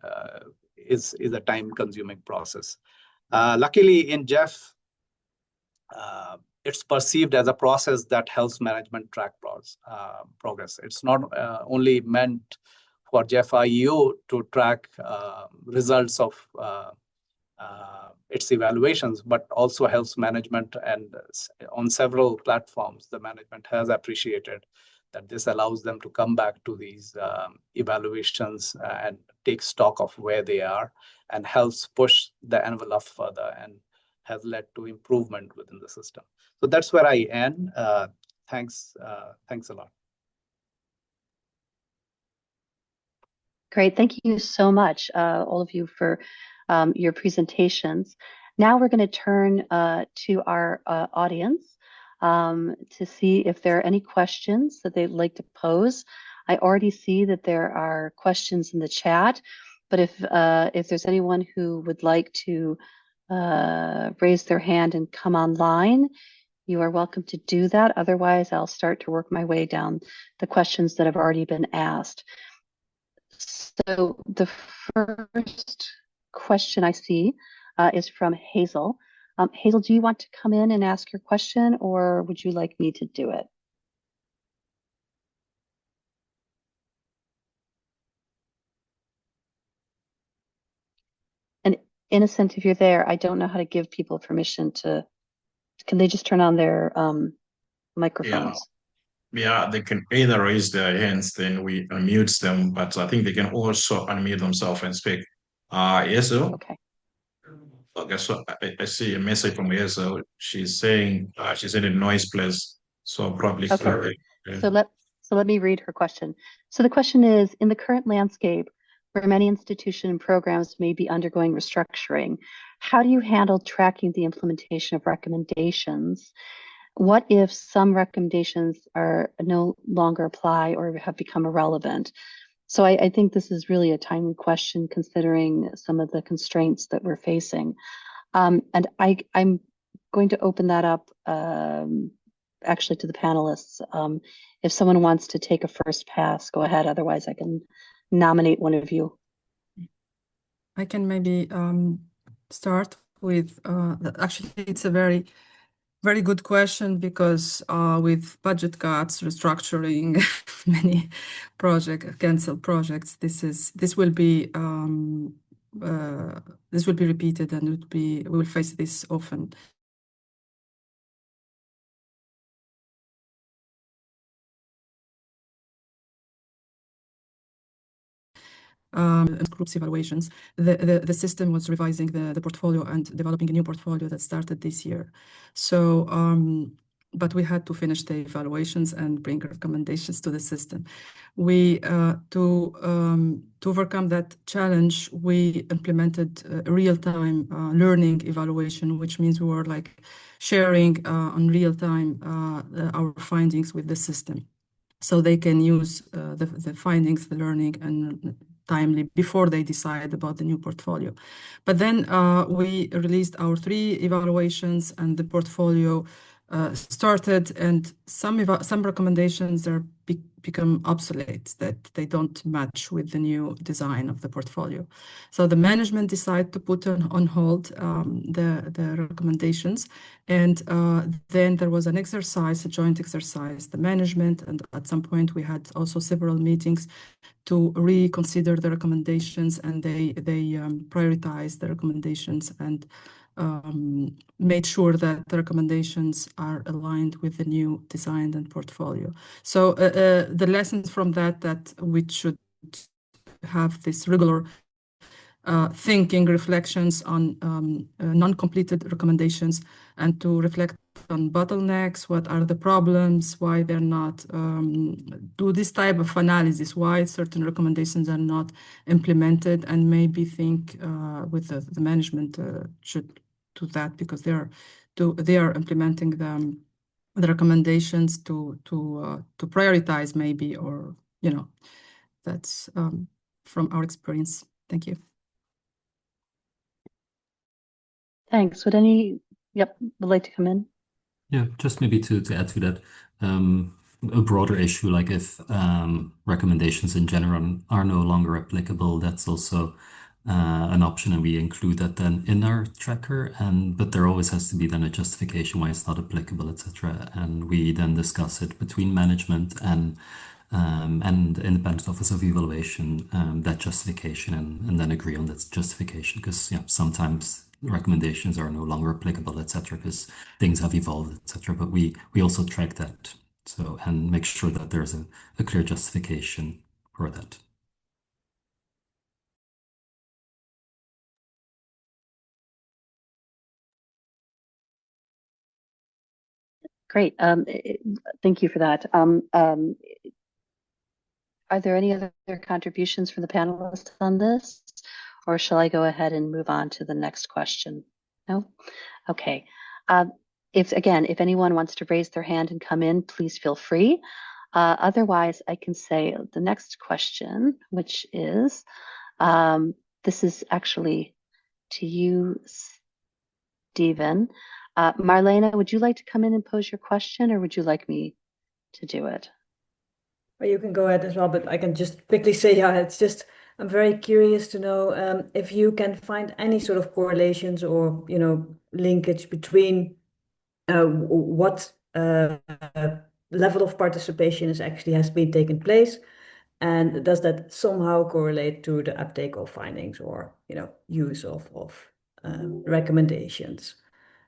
is a time consuming process. Luckily in Jeff, it's perceived as a process that helps management track progress. It's not only meant for Jeff IEO to track results of its evaluations, but also helps management, and on several platforms, the management has appreciated that this allows them to come back to these evaluations and take stock of where they are, and helps push the envelope further, and has led to improvement within the system. So that's where I end. Thanks a lot. Great. Thank you so much, all of you, for your presentations. Now we're going to turn to our audience to see if there are any questions that they'd like to pose. I already see that there are questions in the chat, but if there's anyone who would like to raise their hand and come online, you are welcome to do that. Otherwise, I'll start to work my way down the questions that have already been asked. So the first question I see is from Hazel. Hazel, do you want to come in and ask your question, or would you like me to do it? And Innocent, if you're there, I don't know how to give people permission to, can they just turn on their microphones? Yeah, they can either raise their hands, then we unmute them, but I think they can also unmute themselves and speak. Yeso? Okay. Okay, so I see a message from Yeso. She's saying she's in a noise place, so probably. Okay. So let me read her question. So the question is, in the current landscape, where many institutions and programs may be undergoing restructuring, how do you handle tracking the implementation of recommendations? What if some recommendations are no longer apply or have become irrelevant? So I think this is really a timely question, considering some of the constraints that we're facing. And I'm going to open that up actually to the panelists. If someone wants to take a first pass, go ahead. Otherwise, I can nominate one of you. I can maybe start with, actually, it's a very good question, because with budget cuts, restructuring, many cancelled projects, this will be repeated, and we will face this often. Groups evaluations, the system was revising the portfolio and developing a new portfolio that started this year. So but we had to finish the evaluations and bring recommendations to the system. We to overcome that challenge, we implemented real-time learning evaluation, which means we were like sharing on real-time our findings with the system, so they can use the findings, the learning, and timely before they decide about the new portfolio. But then we released our 3 evaluations, and the portfolio started, and some recommendations are become obsolete, that they don't match with the new design of the portfolio. So the management decided to put on hold the recommendations, and then there was an exercise, a joint exercise, the management, and at some point we had also several meetings to reconsider the recommendations, and they prioritized the recommendations and made sure that the recommendations are aligned with the new design and portfolio. So the lessons from that we should have this regular thinking, reflections on non-completed recommendations, and to reflect on bottlenecks, what are the problems, why they're not, do this type of analysis, why certain recommendations are not implemented, and maybe think with the management should do that, because they are implementing the recommendations to prioritize maybe, or that's from our experience. Thank you. Thanks. Would like to come in? Yeah, just maybe to add to that, a broader issue, like if recommendations in general are no longer applicable, that's also an option, and we include that then in our tracker. But there always has to be then a justification why it's not applicable, etc. And we then discuss it between management and the Independent Office of Evaluation, that justification, and then agree on that justification, because sometimes recommendations are no longer applicable, etc., because things have evolved, etc. But we also track that, and make sure that there's a clear justification for that. Great. Thank you for that. Are there any other contributions from the panelists on this, or shall I go ahead and move on to the next question? No? Okay. If anyone wants to raise their hand and come in, please feel free. Otherwise, I can say the next question, which is, this is actually to you, Stephen. Marlena, would you like to come in and pose your question, or would you like me to do it? Well, you can go ahead as well, but I can just quickly say, it's just, I'm very curious to know if you can find any sort of correlations or, linkage between what level of participation has been taken place, and does that somehow correlate to the uptake of findings or, use of recommendations?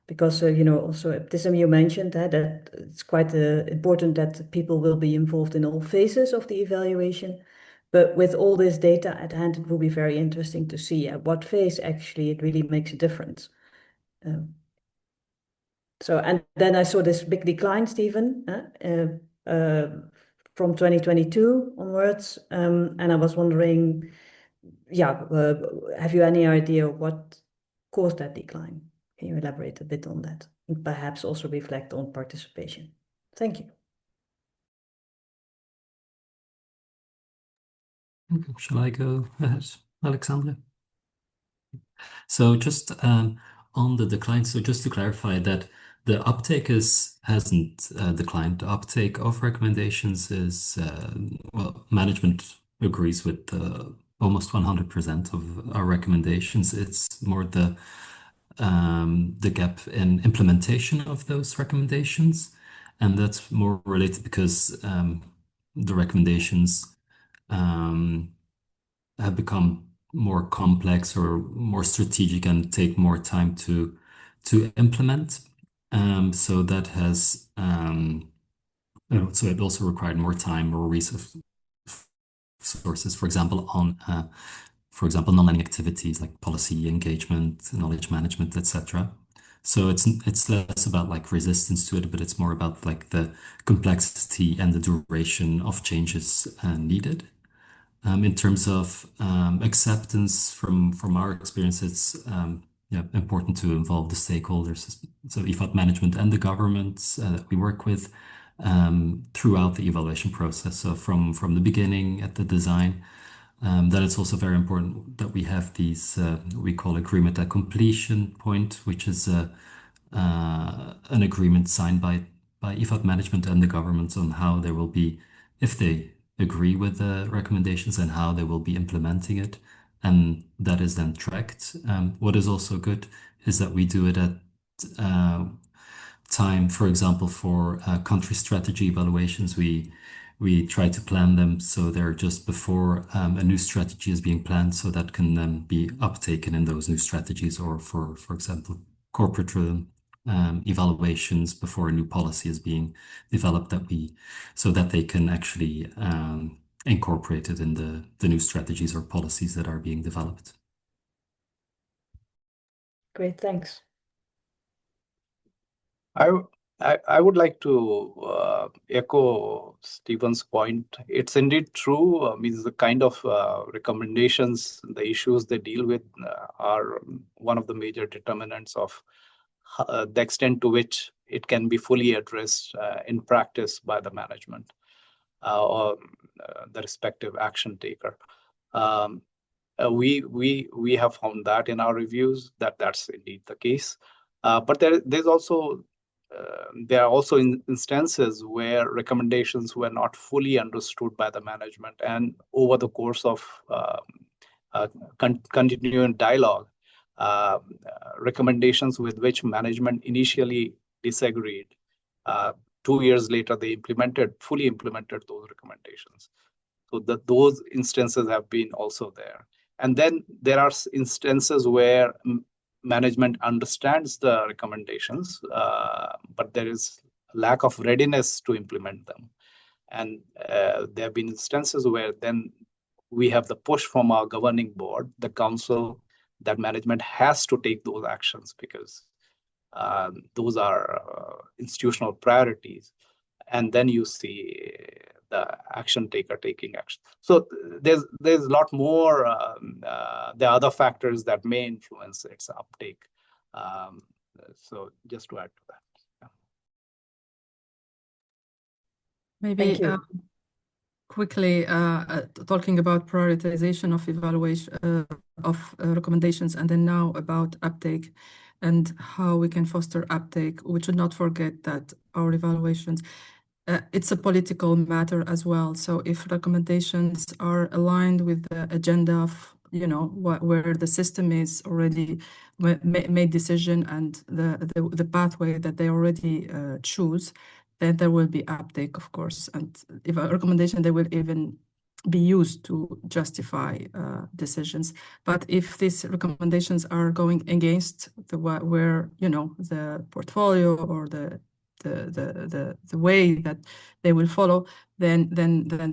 Because, also Ibtissem, you mentioned that it's quite important that people will be involved in all phases of the evaluation. But with all this data at hand, it will be very interesting to see at what phase actually it really makes a difference. And then I saw this big decline, Stephen, from 2022 onwards. And I was wondering, have you any idea what caused that decline? Can you elaborate a bit on that? And perhaps also reflect on participation. Thank you. Okay, shall I go ahead, Alexandra? So just on the decline, so just to clarify that the uptake hasn't declined. The uptake of recommendations is, management agrees with almost 100% of our recommendations. It's more the gap in implementation of those recommendations, and that's more related because the recommendations have become more complex or more strategic and take more time to implement. So that has so it also required more time or resources, for example, on non-learning activities like policy engagement, knowledge management, etc. So it's less about like resistance to it, but it's more about like the complexity and the duration of changes needed. In terms of acceptance, from our experience, it's important to involve the stakeholders, so IFAD management and the governments that we work with throughout the evaluation process. So from the beginning at the design, Then it's also very important that we have these, we call agreement at completion point, which is an agreement signed by IFAD management and the government on how there will be, if they agree with the recommendations, and how they will be implementing it. And that is then tracked. What is also good is that we do it at time, for example, for country strategy evaluations, we try to plan them so they're just before a new strategy is being planned, so that can then be uptaken in those new strategies, or for example, corporate evaluations before a new policy is being developed, so that they can actually incorporate it in the new strategies or policies that are being developed. Great, thanks. I would like to echo Stephen's point. It's indeed true. Means the kind of recommendations, the issues they deal with are one of the major determinants of the extent to which it can be fully addressed in practice by the management or the respective action taker. We have found that in our reviews that's indeed the case. But there are also instances where recommendations were not fully understood by the management, and over the course of continuing dialogue, recommendations with which management initially disagreed, 2 years later they fully implemented those recommendations. So those instances have been also there. And then there are instances where management understands the recommendations, but there is lack of readiness to implement them. And there have been instances where then we have the push from our governing board, the council, that management has to take those actions because those are institutional priorities. And then you see the action taker taking action. So there's a lot more. There are other factors that may influence its uptake. So just to add to that. Yeah. Maybe Thank you. quickly talking about prioritization of evaluation of recommendations, and then now about uptake and how we can foster uptake. We should not forget that our evaluations, it's a political matter as well. So if recommendations are aligned with the agenda of, where the system is already made decision and the pathway that they already choose, then there will be uptake, of course. And if a recommendation, they will even be used to justify decisions. But if these recommendations are going against the portfolio or the way that they will follow, then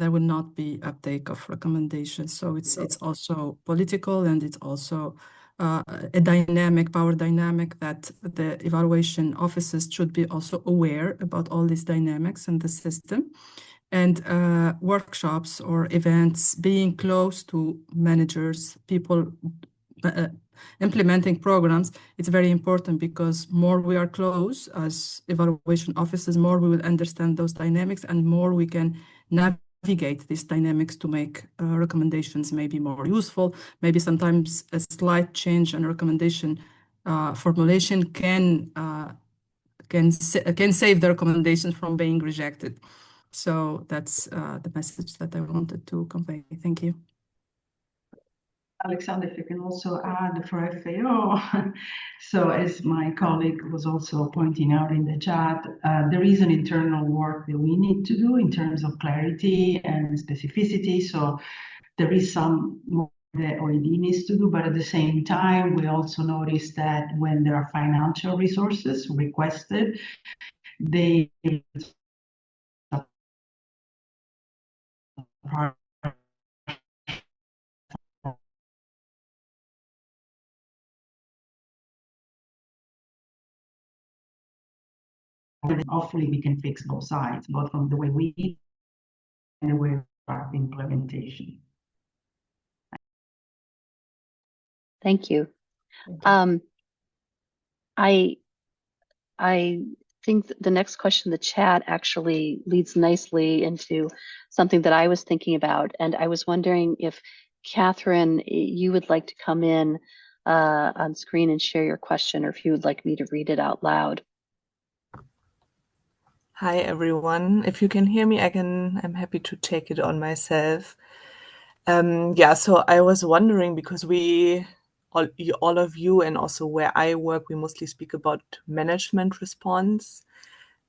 there will not be uptake of recommendations. So it's also political, and it's also a power dynamic that the evaluation offices should be also aware about all these dynamics in the system. And workshops or events, being close to managers, people implementing programs, it's very important, because more we are close as evaluation officers, more we will understand those dynamics, and more we can navigate these dynamics to make recommendations maybe more useful. Maybe sometimes a slight change in recommendation formulation can save the recommendation from being rejected. So that's the message that I wanted to convey. Thank you. Alexander, if you can also add for FAO. So as my colleague was also pointing out in the chat, there is an internal work that we need to do in terms of clarity and specificity. So there is some more that OED needs to do, but at the same time, we also notice that when there are financial resources requested, they hopefully we can fix both sides, both from the way we and the way of implementation. Thank you. I think the next question in the chat actually leads nicely into something that I was thinking about, and I was wondering if Catherine, you would like to come in on screen and share your question, or if you would like me to read it out loud. Hi, everyone. If you can hear me, I'm happy to take it on myself. Yeah, so I was wondering, because all of you and also where I work, we mostly speak about management response.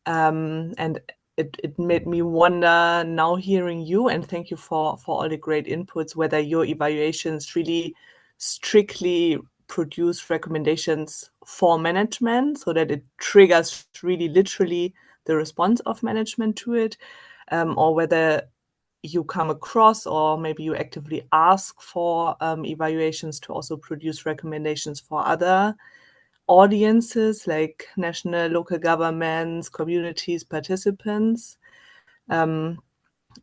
And it made me wonder now hearing you, and thank you for all the great inputs, whether your evaluations really strictly produce recommendations for management so that it triggers really literally the response of management to it, or whether you come across or maybe you actively ask for evaluations to also produce recommendations for other audiences like national, local governments, communities, participants. And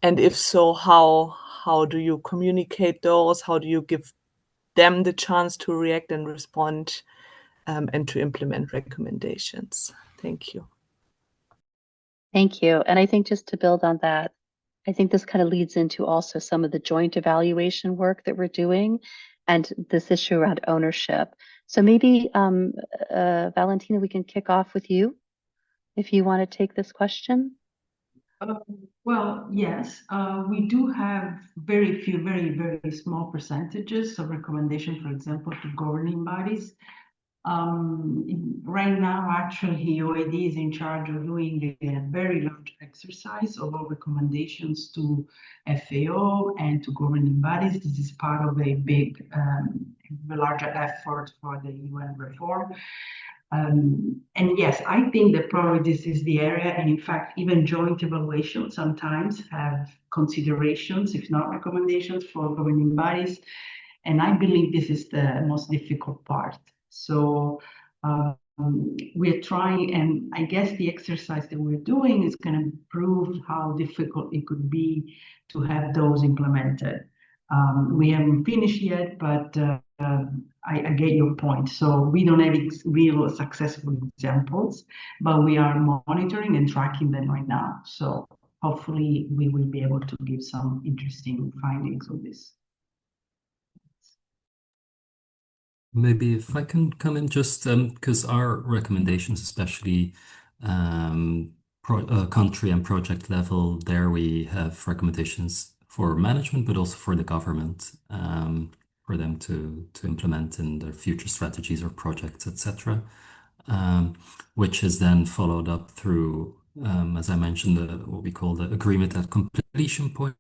if so, how do you communicate those? How do you give them the chance to react and respond and to implement recommendations? Thank you. Thank you. And I think just to build on that, I think this kind of leads into also some of the joint evaluation work that we're doing and this issue around ownership. So maybe, Valentina, we can kick off with you if you want to take this question. Well, yes, we do have very few, very, very small percentages of recommendation, for example, to governing bodies. Right now, actually, OED is in charge of doing a very large exercise of our recommendations to FAO and to governing bodies. This is part of a big, larger effort for the UN reform. And yes, I think that probably this is the area, and in fact, even joint evaluations sometimes have considerations, if not recommendations, for governing bodies. And I believe this is the most difficult part. So we're trying, and I guess the exercise that we're doing is going to prove how difficult it could be to have those implemented. We haven't finished yet, but I get your point. So we don't have real successful examples, but we are monitoring and tracking them right now. So hopefully we will be able to give some interesting findings on this. Maybe if I can come in just because our recommendations, especially country and project level, there we have recommendations for management, but also for the government, for them to implement in their future strategies or projects, etc., which is then followed up through, as I mentioned, what we call the agreement at completion point.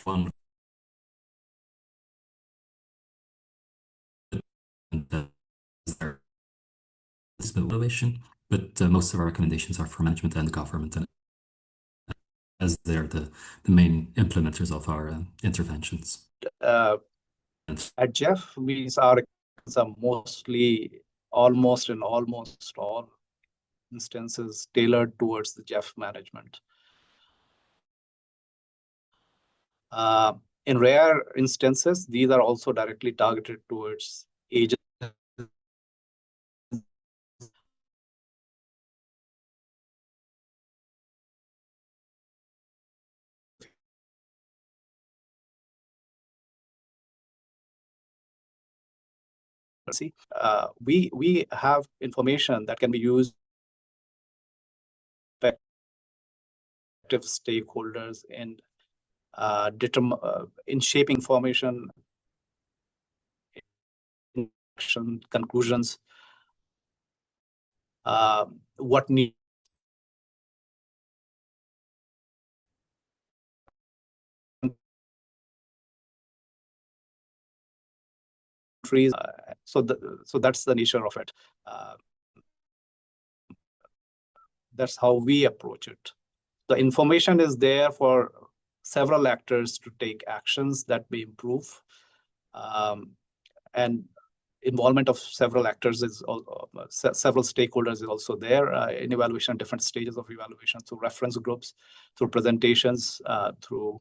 One evaluation, but most of our recommendations are for management and the government, and as they're the main implementers of our interventions. At Jeff, our are mostly almost all instances tailored towards the Jeff management. In rare instances, these are also directly targeted towards agents. We have information that can be used by effective stakeholders in shaping information, action conclusions, what need. So that's the nature of it. That's how we approach it. The information is there for several actors to take actions that may improve. And involvement of several actors is several stakeholders is also there in evaluation, different stages of evaluation, through reference groups, through presentations, through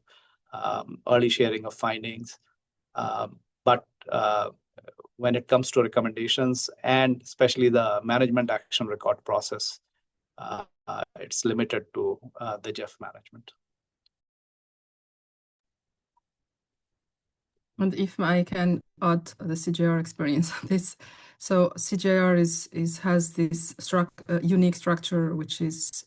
early sharing of findings. But when it comes to recommendations and especially the management action record process, it's limited to the JEF management. And if I can add the CGIAR experience, so CGIAR has this unique structure, which is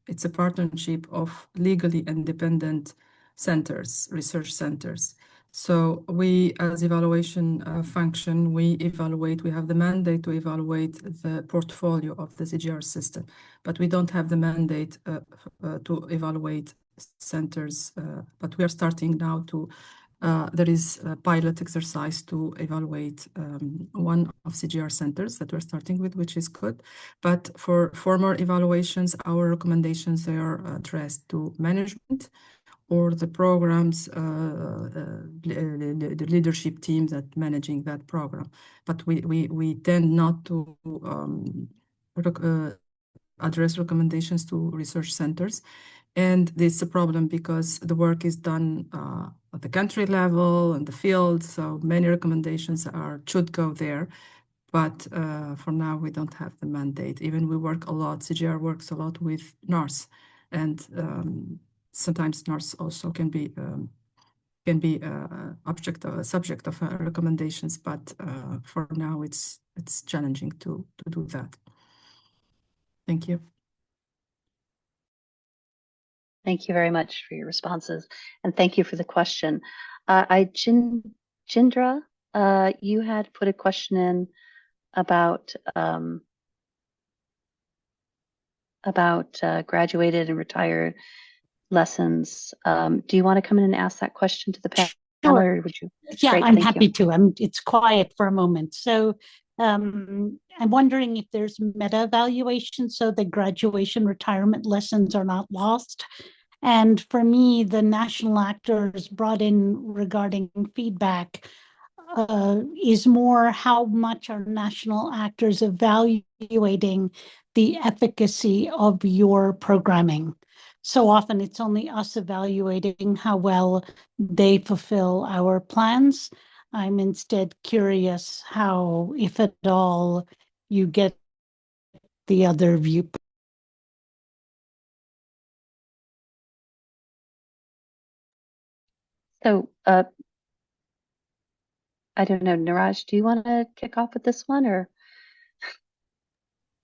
it's a partnership of legally independent centers, research centers. So we, as evaluation function, we have the mandate to evaluate the portfolio of the CGIAR system, but we don't have the mandate to evaluate centers, but we are starting now to there is a pilot exercise to evaluate one of CGIAR centers that we're starting with, which is good. But for former evaluations, our recommendations, they are addressed to management or the programs, the leadership team that managing that program. But we tend not to address recommendations to research centers. And this is a problem because the work is done at the country level and the field. So many recommendations should go there. But for now, we don't have the mandate. Even we work a lot, CGIAR works a lot with NARS. And sometimes NARS also can be subject of recommendations. But for now, it's challenging to do that. Thank you. Thank you very much for your responses, and thank you for the question. Jindra, you had put a question in about graduated and retired lessons. Do you want to come in and ask that question to the panel? Sure. Or would you? Yeah, Great, I'm thank happy you. to. It's quiet for a moment. So I'm wondering if there's meta evaluation so the graduation retirement lessons are not lost. And for me, the national actors brought in regarding feedback is more how much are national actors evaluating the efficacy of your programming. So often it's only us evaluating how well they fulfill our plans. I'm instead curious how, if at all, you get the other viewpoint. So I don't know, Neeraj, do you want to kick off with this one, or?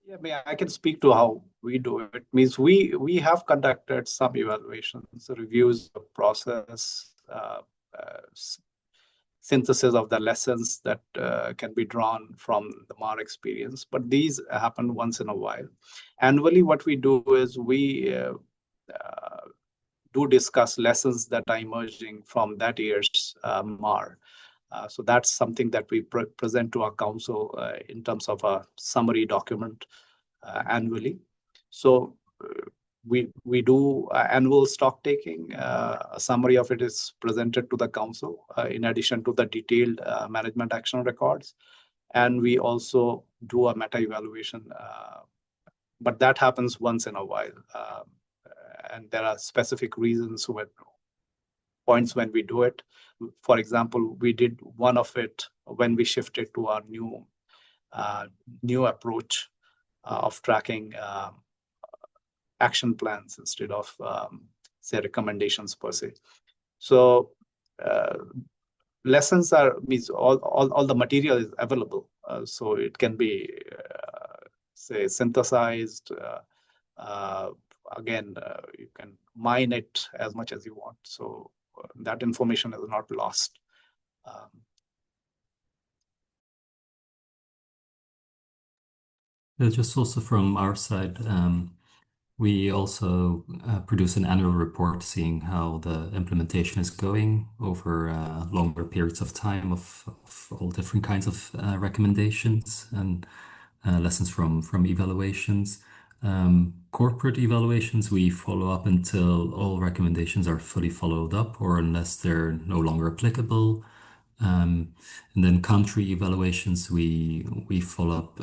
Yeah, I can speak to how we do it. It means we have conducted some evaluations, reviews of process, synthesis of the lessons that can be drawn from the MAR experience, but these happen once in a while. Annually, what we do is we do discuss lessons that are emerging from that year's MAR. So that's something that we present to our council in terms of a summary document annually. So we do annual stock taking. A summary of it is presented to the council in addition to the detailed management action records. And we also do a meta evaluation, but that happens once in a while. And there are specific reasons points when we do it. For example, we did one of it when we shifted to our new approach of tracking action plans instead of say recommendations per se. So lessons means all the material is available, so it can be say synthesized. Again, you can mine it as much as you want, so that information is not lost. Just also from our side, we also produce an annual report seeing how the implementation is going over longer periods of time of all different kinds of recommendations and lessons from evaluations. Corporate evaluations, we follow up until all recommendations are fully followed up or unless they're no longer applicable. And then country evaluations, we follow up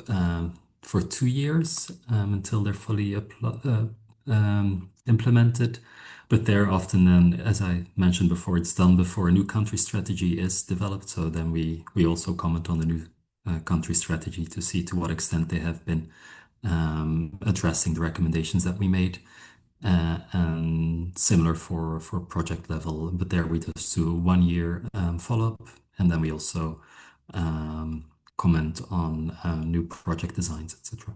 for 2 years until they're fully implemented. But they're often then, as I mentioned before, it's done before a new country strategy is developed. So then we also comment on the new country strategy to see to what extent they have been addressing the recommendations that we made. And similar for project level, but there we just do 1 year follow-up, and then we also comment on new project designs, etc.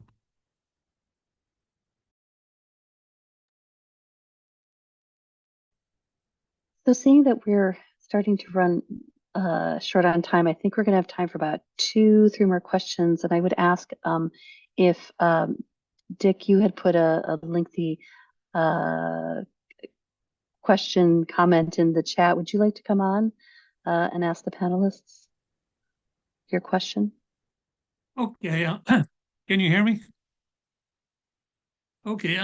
So seeing that we're starting to run short on time, I think we're going to have time for about 2-3 more questions. And I would ask if Dick, you had put a lengthy question comment in the chat. Would you like to come on and ask the panelists your question? Okay. Can you hear me? Okay.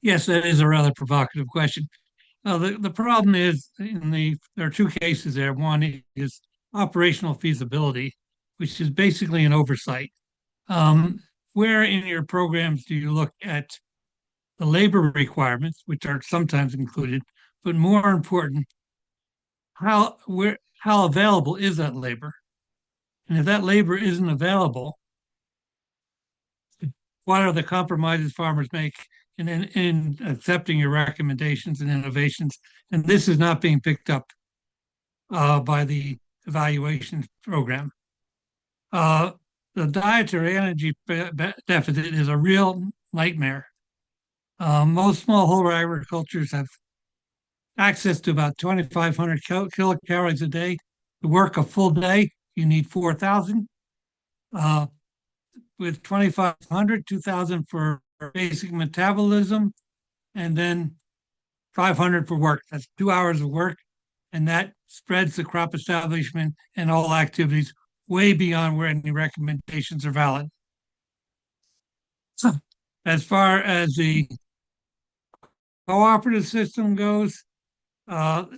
Yes, that is a rather provocative question. The problem is there are 2 cases there. One is operational feasibility, which is basically an oversight. Where in your programs do you look at the labor requirements, which are sometimes included, but more important, how available is that labor? And if that labor isn't available, what are the compromises farmers make in accepting your recommendations and innovations? And this is not being picked up by the evaluation program. The dietary energy deficit is a real nightmare. Most smallholder agricultures have access to about 2,500 kilocalories a day. To work a full day, you need 4,000. With 2,500, 2,000 for basic metabolism, and then 500 for work. That's 2 hours of work, and that spreads the crop establishment and all activities way beyond where any recommendations are valid. So, as far as the cooperative system goes,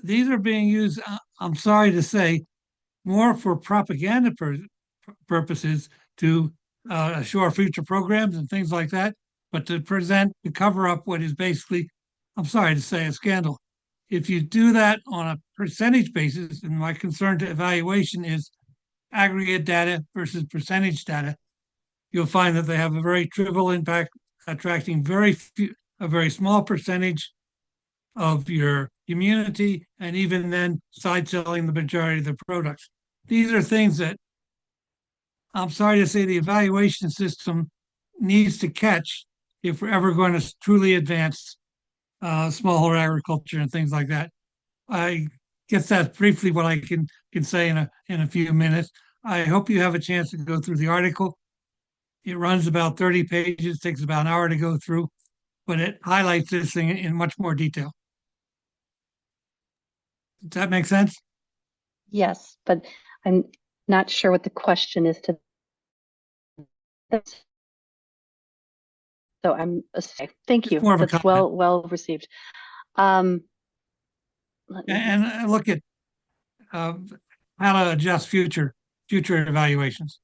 these are being used, I'm sorry to say, more for propaganda purposes to assure future programs and things like that, but to cover up what is basically, I'm sorry to say, a scandal. If you do that on a percentage basis, and my concern to evaluation is aggregate data versus percentage data, you'll find that they have a very trivial impact, attracting a very small percentage of your community, and even then side selling the majority of the products. These are things that I'm sorry to say the evaluation system needs to catch if we're ever going to truly advance smallholder agriculture and things like that. I guess that's briefly what I can say in a few minutes. I hope you have a chance to go through the article. It runs about 30 pages, takes about an hour to go through, but it highlights this thing in much more detail. Does that make sense? Yes, but I'm not sure what the question is to this. So I'm thank you. That's well received. And look at how to adjust future evaluations.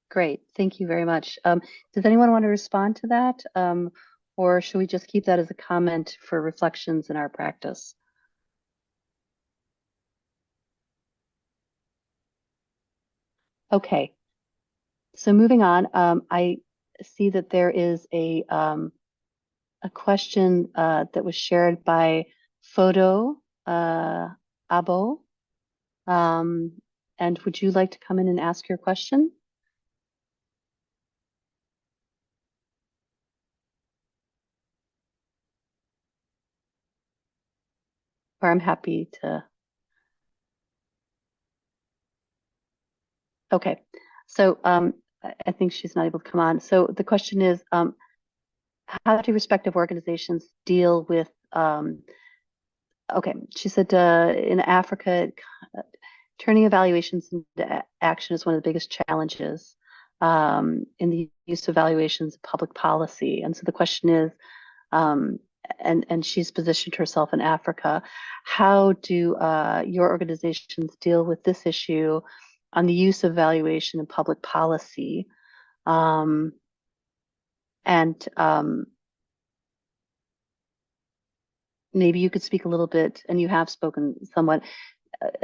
Great, thank you very much. Does anyone want to respond to that? Or should we just keep that as a comment for reflections in our practice? Okay, so moving on, I see that there is a question that was shared by Photo Abo. And would you like to come in and ask your question? Or I'm happy to. Okay, so I think she's not able to come on. So the question is, how do respective organizations deal with, okay, she said in Africa, turning evaluations into action is one of the biggest challenges in the use of evaluations of public policy. And so the question is, and she's positioned herself in Africa. How do your organizations deal with this issue on the use of evaluation in public policy? Maybe you could speak a little bit, and you have spoken somewhat,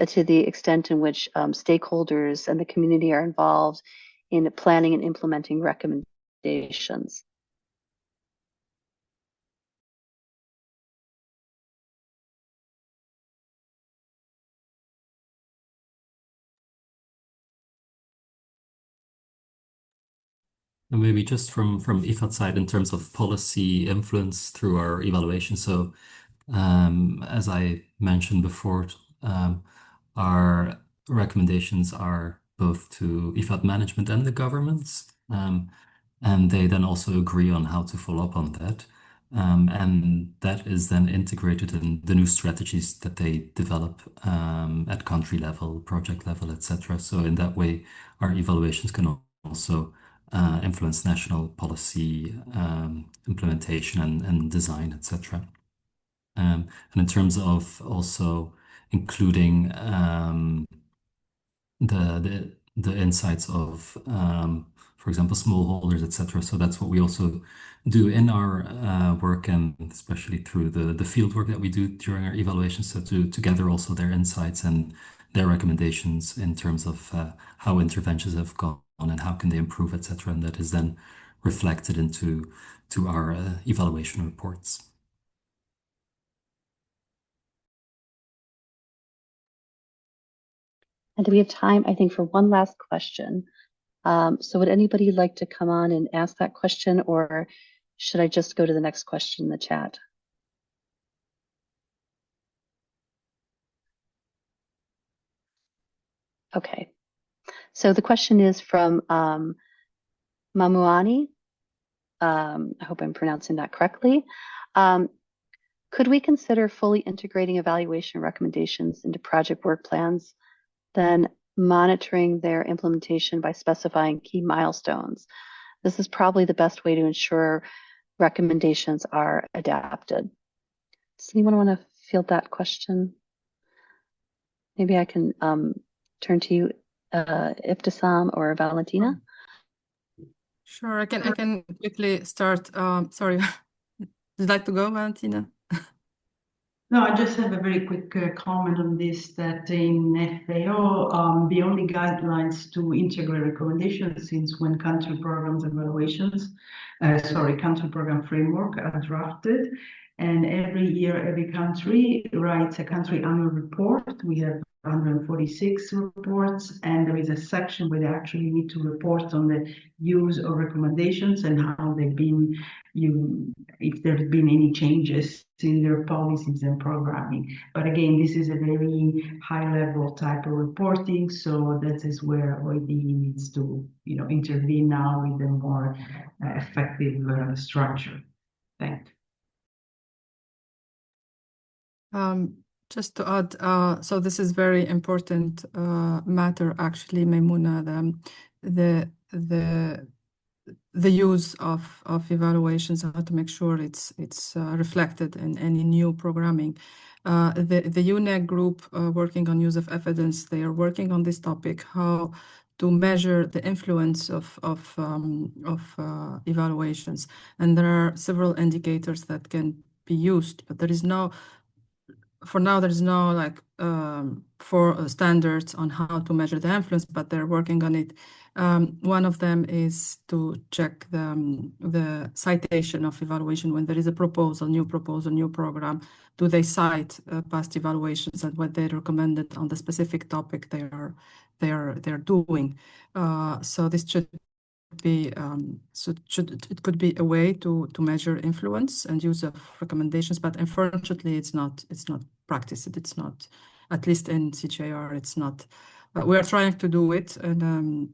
to the extent in which stakeholders and the community are involved in planning and implementing recommendations. And maybe just from IFAD side in terms of policy influence through our evaluation. So as I mentioned before, our recommendations are both to IFAD management and the governments, and they then also agree on how to follow up on that. And that is then integrated in the new strategies that they develop at country level, project level, etc. So in that way, our evaluations can also influence national policy implementation and design, etc. And in terms of also including the insights of, for example, smallholders, etc. So that's what we also do in our work, and especially through the field work that we do during our evaluations. So to gather also their insights and their recommendations in terms of how interventions have gone and how can they improve, etc. And that is then reflected into our evaluation reports. And we have time, I think, for one last question. So would anybody like to come on and ask that question, or should I just go to the next question in the chat? Okay. So the question is from Mamuani. I hope I'm pronouncing that correctly. Could we consider fully integrating evaluation recommendations into project work plans, then monitoring their implementation by specifying key milestones? This is probably the best way to ensure recommendations are adapted. Does anyone want to field that question? Maybe I can turn to you, Ibtissem or Valentina. Sure, I can quickly start. Sorry, would you like to go, Valentina? No, I just have a very quick comment on this, that in FAO, the only guidelines to integrate recommendations since when country programs evaluations, country program framework are drafted. And every year, every country writes a country annual report. We have 146 reports, and there is a section where they actually need to report on the use of recommendations and how they've been, if there's been any changes in their policies and programming. But again, this is a very high-level type of reporting, so that is where OED needs to, intervene now with a more effective structure. Thank you. Just to add, so this is very important matter, actually, Maimuna, the use of evaluations, how to make sure it's reflected in any new programming. The UNEG group working on use of evidence, they are working on this topic, how to measure the influence of evaluations. And there are several indicators that can be used, but there is no, for now, there's no standards on how to measure the influence, but they're working on it. One of them is to check the citation of evaluation when there is a proposal, new program. Do they cite past evaluations and what they recommended on the specific topic they're doing? So this should be it could be a way to measure influence and use of recommendations, but unfortunately it's not practiced. It's not, at least in CGIAR, it's not. We are trying to do it in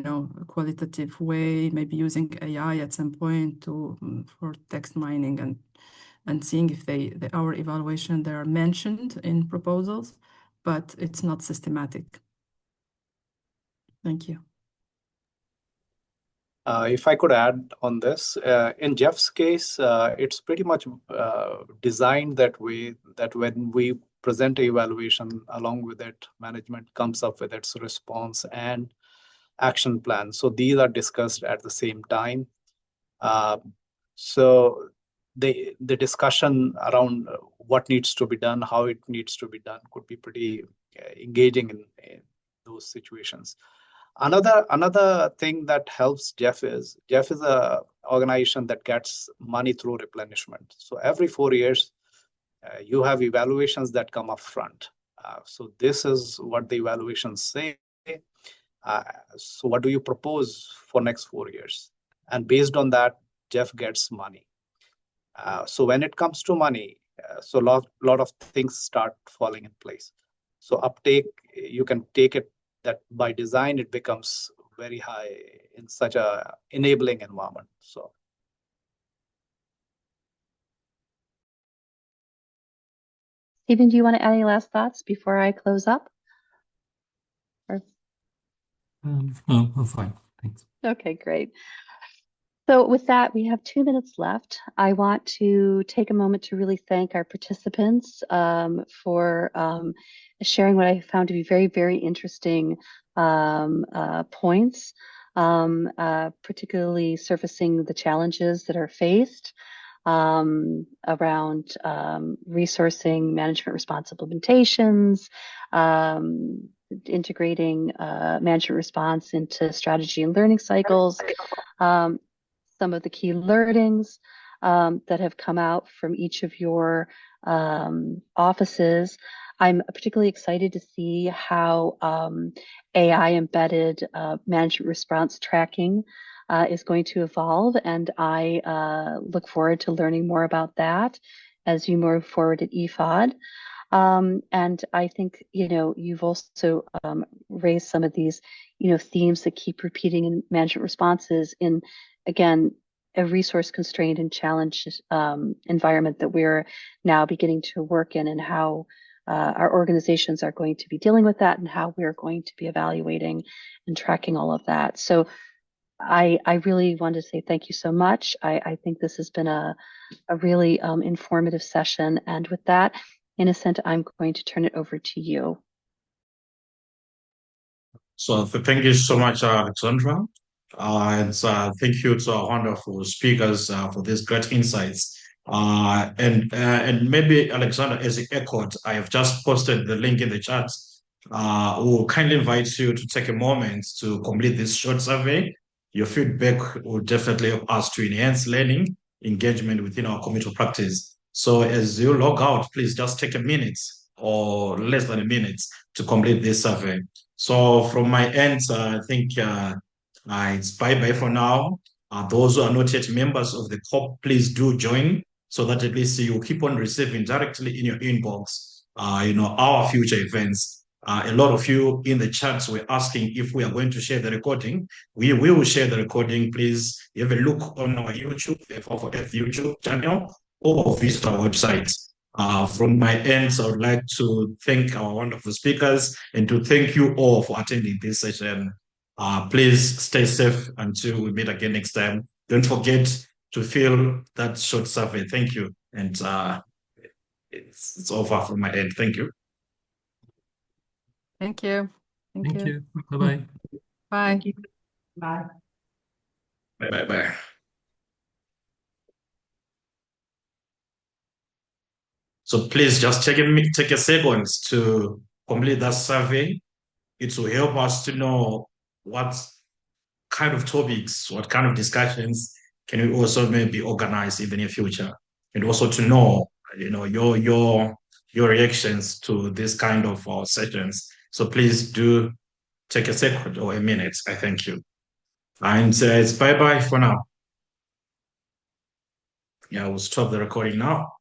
a qualitative way, maybe using AI at some point for text mining and seeing if our evaluation they are mentioned in proposals, but it's not systematic. Thank you. If I could add on this, in Jeff's case, it's pretty much designed that way that when we present an evaluation, along with it, management comes up with its response and action plan. So these are discussed at the same time. So the discussion around what needs to be done, how it needs to be done, could be pretty engaging in those situations. Another thing that helps Jeff is a organization that gets money through replenishment. So every 4 years, you have evaluations that come up front. So this is what the evaluations say. So what do you propose for next 4 years? And based on that, Jeff gets money. So when it comes to money, so lot of things start falling in place. So uptake, you can take it that by design, it becomes very high in such a enabling environment. So. Stephen, do you want to add any last thoughts before I close up? Or... No, I'm fine. Thanks. Okay, great. So with that, we have 2 minutes left. I want to take a moment to really thank our participants for sharing what I found to be very, very interesting points, particularly surfacing the challenges that are faced around resourcing management response implementations, integrating management response into strategy and learning cycles, some of the key learnings that have come out from each of your offices. I'm particularly excited to see how AI embedded management response tracking is going to evolve, and I look forward to learning more about that as you move forward at IFAD. And I think, you've also raised some of these, themes that keep repeating in management responses in, again, a resource constrained and challenged environment that we're now beginning to work in, and how our organizations are going to be dealing with that, and how we're going to be evaluating and tracking all of that. So I really want to say thank you so much. I think this has been a really informative session. And with that, Innocent, I'm going to turn it over to you. So thank you so much, Alexandra. And thank you to our wonderful speakers for these great insights. And maybe, Alexandra, as you echoed, I have just posted the link in the chat. We'll kindly invite you to take a moment to complete this short survey. Your feedback will definitely help us to enhance learning engagement within our community of practice. So as you log out, please just take a minute or less than a minute to complete this survey. So from my end, I think it's bye-bye for now. Those who are not yet members of the COP, please do join, so that at least you keep on receiving directly in your inbox, our future events. A lot of you in the chats were asking if we are going to share the recording. We will share the recording. Please have a look on our YouTube, the F4F YouTube channel, or visit our website. From my end, I would like to thank our wonderful speakers and to thank you all for attending this session. Please stay safe until we meet again next time. Don't forget to fill that short survey. Thank you. And it's over from my end. Thank you. Thank you. Thank you. Bye-bye. Bye. Thank you. Bye. Bye-bye. So please just take a second to complete that survey. It will help us to know what kind of topics, what kind of discussions can we also maybe organize in the near future, and also to know, your reactions to this kind of sessions. So please do take a second or a minute. I thank you. And it's bye-bye for now. Yeah, we'll stop the recording now.